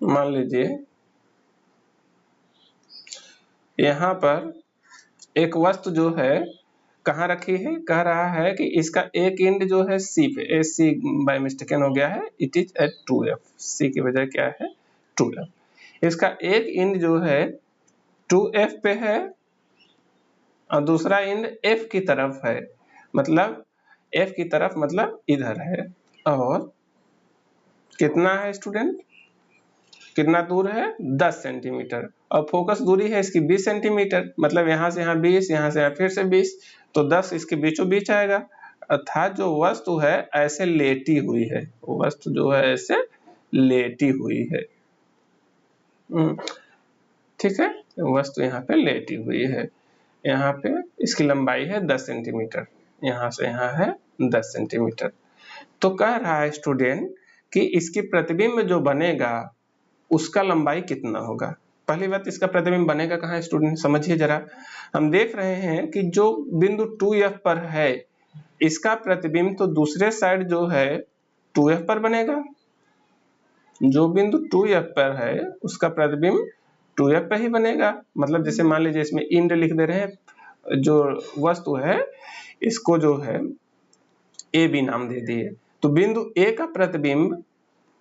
Speaker 1: मान लीजिए यहाँ पर एक वस्तु जो है कहाँ रखी है, कह रहा है कि इसका एक एंड जो है सी पे, सी बाय मिस्टेकन हो गया है, इट इज एट 2f, सी की बजाय क्या है 2f। इसका एक एंड जो है 2f पे है और दूसरा एंड f की तरफ है, मतलब f की तरफ मतलब इधर है। और कितना है स्टूडेंट, कितना दूर है 10 सेंटीमीटर, और फोकस दूरी है इसकी 20 सेंटीमीटर, मतलब यहाँ से यहाँ 20, यहाँ से यहाँ फिर से 20, तो 10 इसके बीचों बीच आएगा। अर्थात जो वस्तु है ऐसे लेटी हुई है, वस्तु जो है ऐसे लेटी हुई है। ठीक है, वस्तु यहाँ पे लेटी हुई है, यहाँ पे इसकी लंबाई है 10 सेंटीमीटर, यहाँ से यहाँ है 10 सेंटीमीटर। तो कह रहा है स्टूडेंट कि इसकी प्रतिबिंब जो बनेगा उसका लंबाई कितना होगा। पहली बात, इसका प्रतिबिंब बनेगा कहाँ है स्टूडेंट, समझिए जरा। हम देख रहे हैं कि जो बिंदु 2f पर है इसका प्रतिबिंब तो दूसरे साइड जो है 2f पर बनेगा, जो बिंदु 2f पर है उसका प्रतिबिंब 2f पर ही बनेगा। मतलब जैसे मान लीजिए इसमें इंड लिख दे रहे हैं, जो वस्तु है इसको जो है ए बी नाम दे दिए, तो बिंदु ए का प्रतिबिंब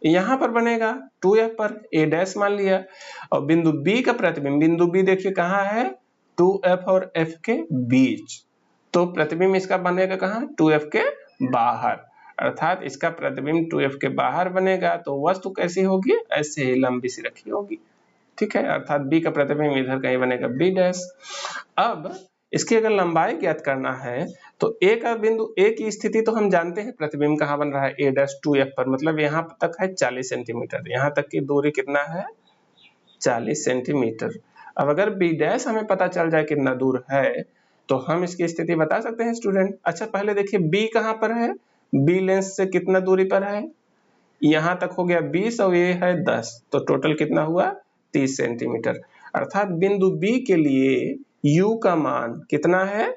Speaker 1: यहाँ पर बनेगा 2f पर, a डैश मान लिया, और बिंदु b का प्रतिबिंब, बिंदु b देखिए कहाँ है 2f और f के बीच, तो प्रतिबिंब इसका बनेगा कहाँ 2f के बाहर, अर्थात इसका प्रतिबिंब 2f के बाहर बनेगा। तो वस्तु कैसी होगी, ऐसे ही लंबी सी रखी होगी। ठीक है, अर्थात b का प्रतिबिंब इधर कहीं बनेगा b डैश। अब इसकी अगर लंबाई ज्ञात करना है तो a का बिंदु a की स्थिति तो हम जानते हैं, प्रतिबिंब कहाँ बन रहा है a डैश 2f पर, मतलब यहाँ तक है 40 सेंटीमीटर, यहाँ तक की दूरी कितना है 40 सेंटीमीटर। अब अगर b डैश हमें पता चल जाए कितना दूर है तो हम इसकी स्थिति बता सकते हैं स्टूडेंट। अच्छा पहले देखिए b कहाँ पर है, b लेंस से कितना दूरी पर है, यहाँ तक हो गया 20 और ये है 10, तो टोटल कितना हुआ 30 सेंटीमीटर। अर्थात बिंदु B के लिए U का मान कितना है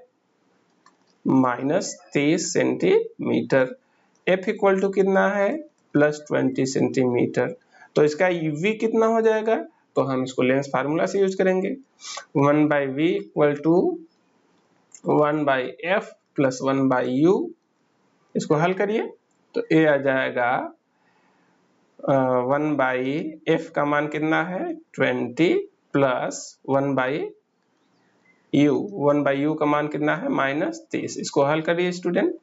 Speaker 1: -30 सेंटीमीटर, F इक्वल टू कितना है +20 सेंटीमीटर। तो इसका V कितना हो जाएगा, तो हम इसको लेंस फार्मूला से यूज करेंगे, 1/v equal to 1/f plus 1/u। इसको हल करिए तो A आ जाएगा 1/f का मान कितना है 20 प्लस 1/u का मान कितना है -30। इसको हल करिए स्टूडेंट,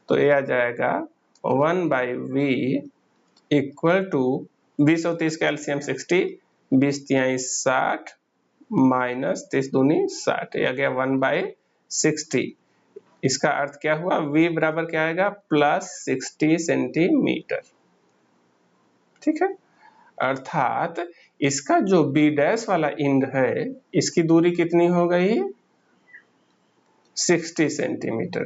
Speaker 1: तो ये आ जाएगा 1/v इक्वल टू 20 और 30 का एलसीएम 60, 20 तिहाई 60 माइनस 30 दूनी 60, ये आ गया 1/60। इसका अर्थ क्या हुआ, v बराबर क्या आएगा +60 सेंटीमीटर। ठीक है, अर्थात इसका जो b डैश वाला इंड है इसकी दूरी कितनी हो गई 60 सेंटीमीटर।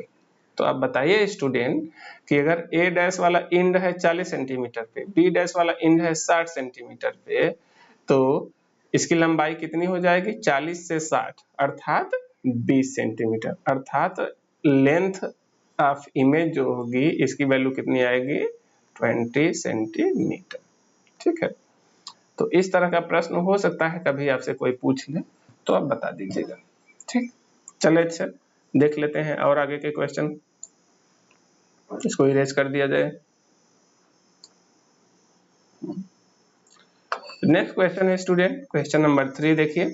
Speaker 1: तो आप बताइए स्टूडेंट कि अगर a डैश वाला इंड है 40 सेंटीमीटर पे, b डैश वाला इंड है 60 सेंटीमीटर पे, तो इसकी लंबाई कितनी हो जाएगी 40 से 60 अर्थात 20 सेंटीमीटर। अर्थात लेंथ ऑफ इमेज जो होगी इसकी वैल्यू कितनी आएगी 20 सेंटीमीटर। ठीक है, तो इस तरह का प्रश्न हो सकता है कभी आपसे कोई पूछ ले तो आप बता दीजिएगा। ठीक, चले अच्छा देख लेते हैं और आगे के क्वेश्चन, इसको इरेज कर दिया जाए। नेक्स्ट क्वेश्चन है स्टूडेंट, क्वेश्चन नंबर 3 देखिए,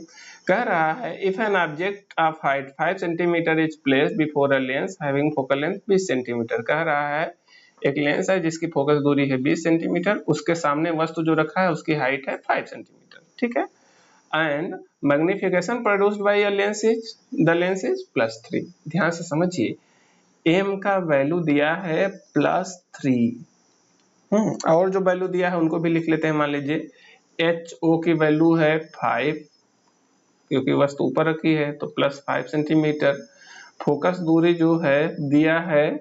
Speaker 1: कह रहा है if an object of height 5 centimetre is placed before a lens having focal length 20 centimetre. कह रहा है एक लेंस है जिसकी फोकस दूरी है 20 सेंटीमीटर, उसके सामने वस्तु जो रखा है उसकी हाइट है 5 सेंटीमीटर। ठीक है, and magnification produced by a lens is, the lens is +3। ध्यान से समझिए, m का वैल्यू दिया है +3, और जो वैल्यू दिया है उनको भी लिख लेते हैं। मान लीजिए HO की वैल्यू है 5, क्योंकि वस्तु ऊपर रखी है तो +5 सेंटीमीटर। फोकस दूरी जो है दिया है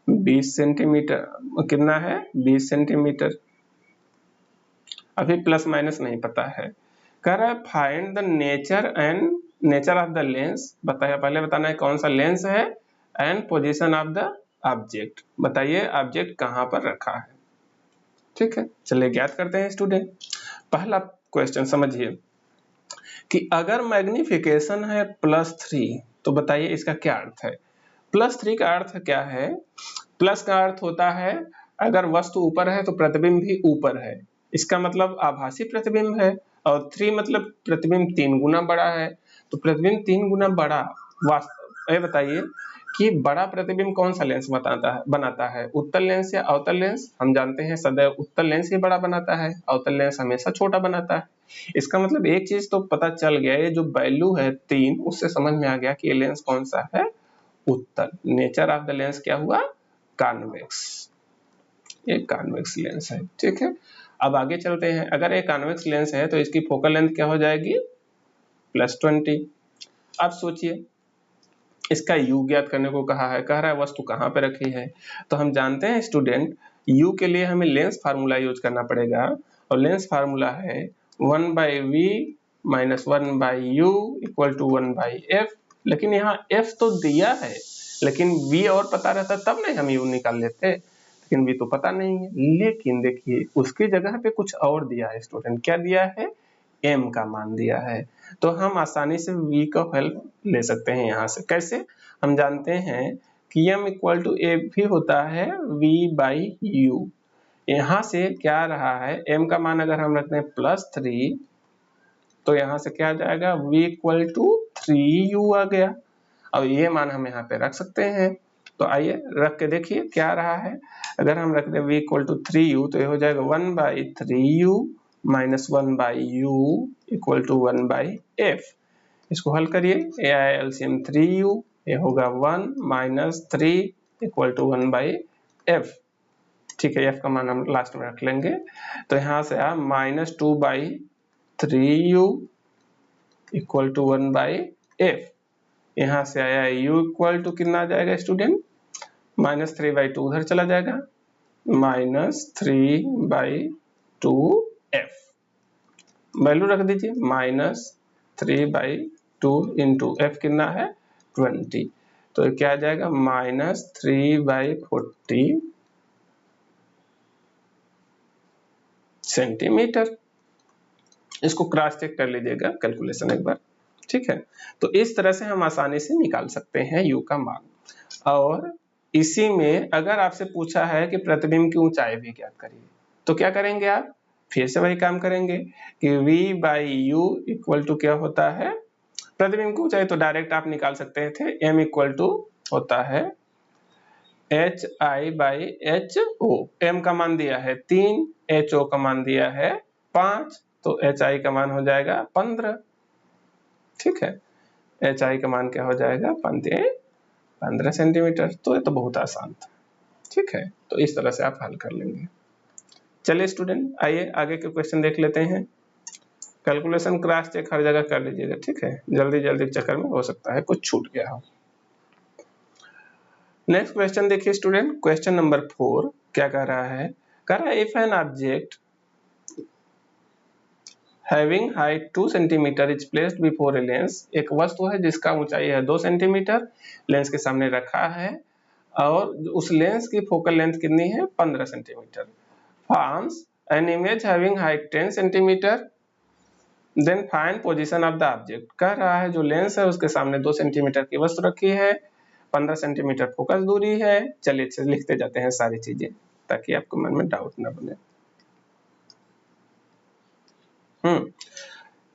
Speaker 1: 20 सेंटीमीटर, कितना है 20 सेंटीमीटर, अभी प्लस माइनस नहीं पता है। कह रहा है find the nature of the lens, बताया पहले बताना है कौन सा लेंस है, and position of the object, बताइए ऑब्जेक्ट कहाँ पर रखा है। ठीक है, चलिए ज्ञात करते हैं स्टूडेंट। पहला क्वेश्चन समझिए कि अगर मैग्निफिकेशन है +3 तो बताइए इसका क्या अर्थ है। +3 का अर्थ क्या है? प्लस का अर्थ होता है अगर वस्तु ऊपर है तो प्रतिबिंब भी ऊपर है, इसका मतलब आभासी प्रतिबिंब है। और 3 मतलब प्रतिबिंब 3 गुना बड़ा है, तो प्रतिबिंब 3 गुना बड़ा वास्तव ये बताइए कि बड़ा प्रतिबिंब कौन सा लेंस बनाता है, उत्तल लेंस या अवतल लेंस? हम जानते हैं सदैव उत्तल लेंस ही बड़ा बनाता है, अवतल लेंस हमेशा छोटा बनाता है। इसका मतलब एक चीज तो पता चल गया, ये जो वैल्यू है 3 उससे समझ में आ गया कि ये लेंस कौन सा है, उत्तल। नेचर ऑफ द लेंस क्या हुआ, कॉन्वेक्स, एक कॉन्वेक्स लेंस है। ठीक है, अब आगे चलते हैं। अगर एक कॉन्वेक्स लेंस है तो इसकी फोकल लेंथ क्या हो जाएगी, +20। अब सोचिए इसका u ज्ञात करने को कहा है, कह रहा है वस्तु कहाँ पे रखी है। तो हम जानते हैं स्टूडेंट u के लिए हमें लेंस फार्मूला यूज करना पड़ेगा, और लेंस फार्मूला है 1/v minus 1/u equal to 1/f। लेकिन यहाँ f तो दिया है, लेकिन v और पता रहता तब नहीं हम u निकाल लेते, लेकिन v तो पता नहीं है। लेकिन देखिए उसकी जगह पे कुछ और दिया है स्टूडेंट, क्या दिया है, m का मान दिया है। तो हम आसानी से v का हेल्प ले सकते हैं यहाँ से। कैसे, हम जानते हैं कि m इक्वल टू a भी होता है v/u। यहाँ से क्या रहा है, m का मान अगर हम रखते हैं +3 तो यहाँ से क्या आ जाएगा, v इक्वल टू 3u आ गया। अब ये मान हम यहाँ पे रख सकते हैं, तो आइए रख के देखिए क्या रहा है। अगर हम रख दें v इक्वल टू 3u तो ये हो जाएगा 1/3u minus 1/u equal to 1/f। इसको हल करिए, ए आया एलसीएम 3u, ये होगा 1 माइनस 3 इक्वल टू 1/f। ठीक है, f का मान हम लास्ट में रख लेंगे। तो यहाँ से आया -2/3u इक्वल टू 1/f। यहाँ से आया u इक्वल टू कितना आ जाएगा स्टूडेंट, -3/2 उधर चला जाएगा, -3/2f। वैल्यू रख दीजिए, -3/2 इंटू f कितना है 20, तो क्या आ जाएगा -3/40 सेंटीमीटर। इसको क्रॉस चेक कर लीजिएगा कैलकुलेशन एक बार। ठीक है, तो इस तरह से हम आसानी से निकाल सकते हैं u का मान। और इसी में अगर आपसे पूछा है कि प्रतिबिंब की ऊंचाई भी ज्ञात करिए, तो क्या करेंगे आप, फिर से वही काम करेंगे कि v/u इक्वल टू क्या होता है, प्रतिबिंब की ऊंचाई तो डायरेक्ट आप निकाल सकते थे, m इक्वल टू होता है hi/ho। m का मान दिया है 3, ho का मान दिया है 5, तो hi का मान हो जाएगा 15। ठीक है, hi का मान क्या हो जाएगा 15 सेंटीमीटर। तो ये तो बहुत आसान था। ठीक है, तो इस तरह से आप हल कर लेंगे। चलिए स्टूडेंट, आइए आगे के क्वेश्चन देख लेते हैं। कैलकुलेशन क्रॉस चेक हर जगह कर लीजिएगा। ठीक है, जल्दी जल्दी चक्कर में हो सकता है कुछ छूट गया हो। नेक्स्ट क्वेश्चन देखिए स्टूडेंट, क्वेश्चन नंबर 4 क्या कह रहा है, कह रहा है if an object having height 2 centimetre is placed before a lens, एक वस्तु है जिसका ऊंचाई है 2 सेंटीमीटर, लेंस के सामने रखा है और उस लेंस की फोकल लेंथ कितनी है 15 centimetre. Forms an image having height 10 centimetre, then find position of the object. कह रहा है जो लेंस है उसके सामने 2 सेंटीमीटर की वस्तु रखी है, 15 सेंटीमीटर फोकस दूरी है। चलिए लिखते जाते हैं सारी चीजें ताकि आपको मन में डाउट ना बने।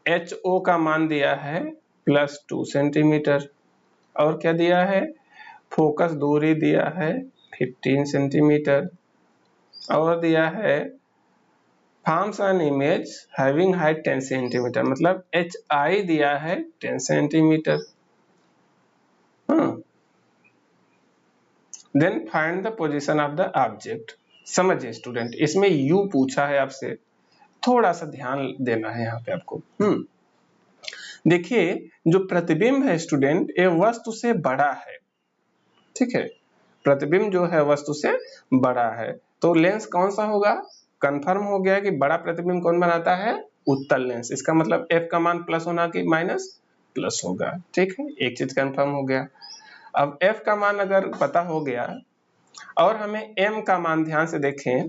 Speaker 1: HO का मान दिया है +2 सेंटीमीटर, और क्या दिया है, फोकस दूरी दिया है 15 सेंटीमीटर, और दिया है forms an image having height 10 centimetre, मतलब HI दिया है 10 centimetre. Then find the position of the object. समझिए स्टूडेंट, इसमें U पूछा है आपसे, थोड़ा सा ध्यान देना है यहाँ पे आपको। देखिए जो प्रतिबिंब है स्टूडेंट ये वस्तु से बड़ा है। ठीक है, प्रतिबिंब जो है वस्तु से बड़ा है, तो लेंस कौन सा होगा, कंफर्म हो गया कि बड़ा प्रतिबिंब कौन बनाता है, उत्तल लेंस। इसका मतलब f का मान प्लस होना कि माइनस, प्लस होगा। ठीक है, एक चीज कंफर्म हो गया। अब f का मान अगर पता हो गया और हमें m का मान ध्यान से देखें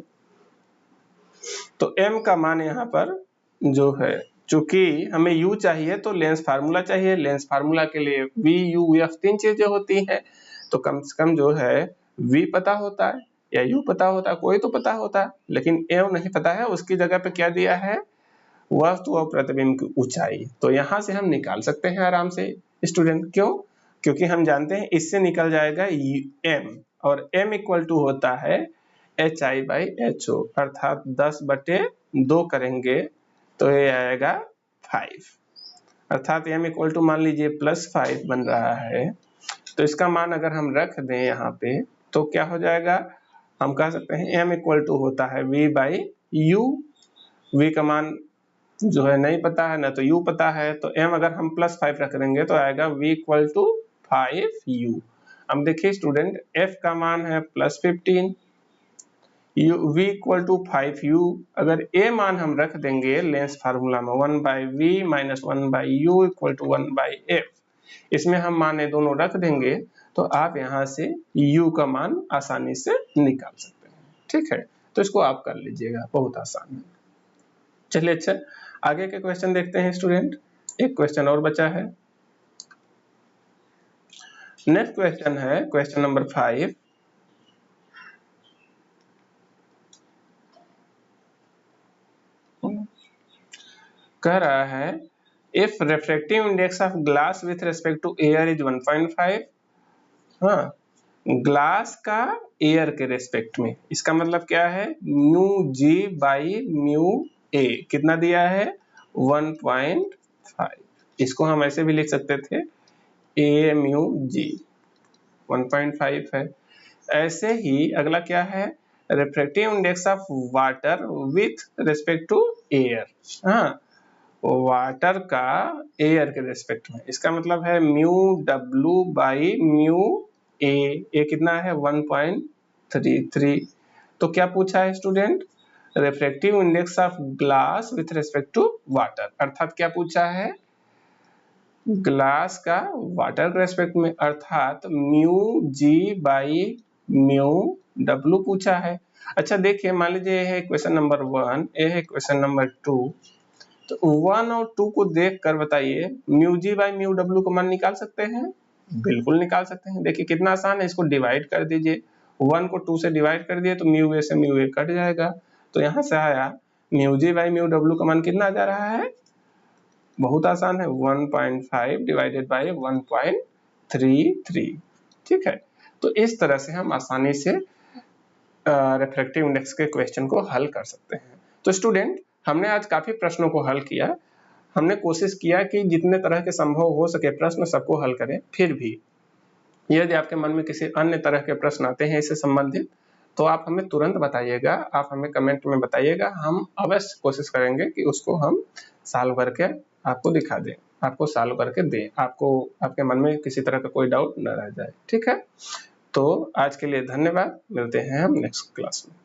Speaker 1: तो m का मान यहाँ पर जो है, चूंकि हमें u चाहिए तो लेंस फार्मूला चाहिए। लेंस फार्मूला के लिए v u f 3 चीजें होती हैं, तो कम से कम जो है v पता होता है या u पता होता है, कोई तो पता होता है, लेकिन m नहीं पता है। उसकी जगह पे क्या दिया है, वस्तु और प्रतिबिंब की ऊंचाई। तो यहाँ से हम निकाल सकते हैं आराम से स्टूडेंट। क्यों? क्योंकि हम जानते हैं इससे निकल जाएगा m, और m इक्वल टू होता है HI/HO, अर्थात 10/2 करेंगे तो ये आएगा 5, अर्थात m इक्वल टू मान लीजिए +5 बन रहा है। तो इसका मान अगर हम रख दें यहाँ पे तो क्या हो जाएगा, हम कह सकते हैं m इक्वल टू होता है v/u। v का मान जो है नहीं पता है, ना तो u पता है, तो m अगर हम +5 रख देंगे तो आएगा v इक्वल टू 5u। अब देखिए स्टूडेंट, f का मान है +15, v इक्वल टू 5u। अगर a मान हम रख देंगे लेंस फार्मूला में 1/v - 1/u equal to 1/f, इसमें हम माने दोनों रख देंगे तो आप यहाँ से u का मान आसानी से निकाल सकते हैं। ठीक है, तो इसको आप कर लीजिएगा, बहुत आसान है। चलिए अच्छा, आगे के क्वेश्चन देखते हैं स्टूडेंट। एक क्वेश्चन और बचा है। नेक्स्ट क्वेश्चन है क्वेश्चन नंबर 5। कह रहा है if refractive index of glass with respect to air is 1.5, हाँ, ग्लास का एयर के रेस्पेक्ट में, इसका मतलब क्या है, μg/μa कितना दिया है, 1.5। इसको हम ऐसे भी लिख सकते थे AμG 1.5 है। ऐसे ही अगला क्या है, refractive index of water with respect to air, हाँ, वाटर का एयर के रेस्पेक्ट में, इसका मतलब है μW/μA, ये कितना है 1.33। तो क्या पूछा है student, refractive index of glass with respect to water, अर्थात क्या पूछा है, ग्लास का वाटर के रेस्पेक्ट में, अर्थात μg/μW पूछा है। अच्छा देखिए, मान लीजिए ये है क्वेश्चन नंबर 1, ये है क्वेश्चन नंबर 2, तो 1 और 2 को देख कर बताइए μg/μW को मान निकाल सकते हैं, बिल्कुल निकाल सकते हैं। देखिए कितना आसान है, इसको डिवाइड कर दीजिए, 1 को 2 से डिवाइड कर दिए तो μa से μa कट जाएगा, तो यहाँ से आया μg/μW का मान कितना जा रहा है, बहुत आसान है, 1.5 डिवाइडेड बाय 1.33। ठीक है, तो इस तरह से हम आसानी से रिफ्रैक्टिव इंडेक्स के क्वेश्चन को हल कर सकते हैं। तो स्टूडेंट, हमने आज काफी प्रश्नों को हल किया। हमने कोशिश किया कि जितने तरह के संभव हो सके प्रश्न सबको हल करें। फिर भी यदि आपके मन में किसी अन्य तरह के प्रश्न आते हैं इससे संबंधित, तो आप हमें तुरंत बताइएगा, आप हमें कमेंट में बताइएगा, हम अवश्य कोशिश करेंगे कि उसको हम सॉल्व करके आपको दिखा दें, आपको सॉल्व करके दें, आपको आपके मन में किसी तरह का कोई डाउट न रह जाए। ठीक है, तो आज के लिए धन्यवाद, मिलते हैं हम नेक्स्ट क्लास में।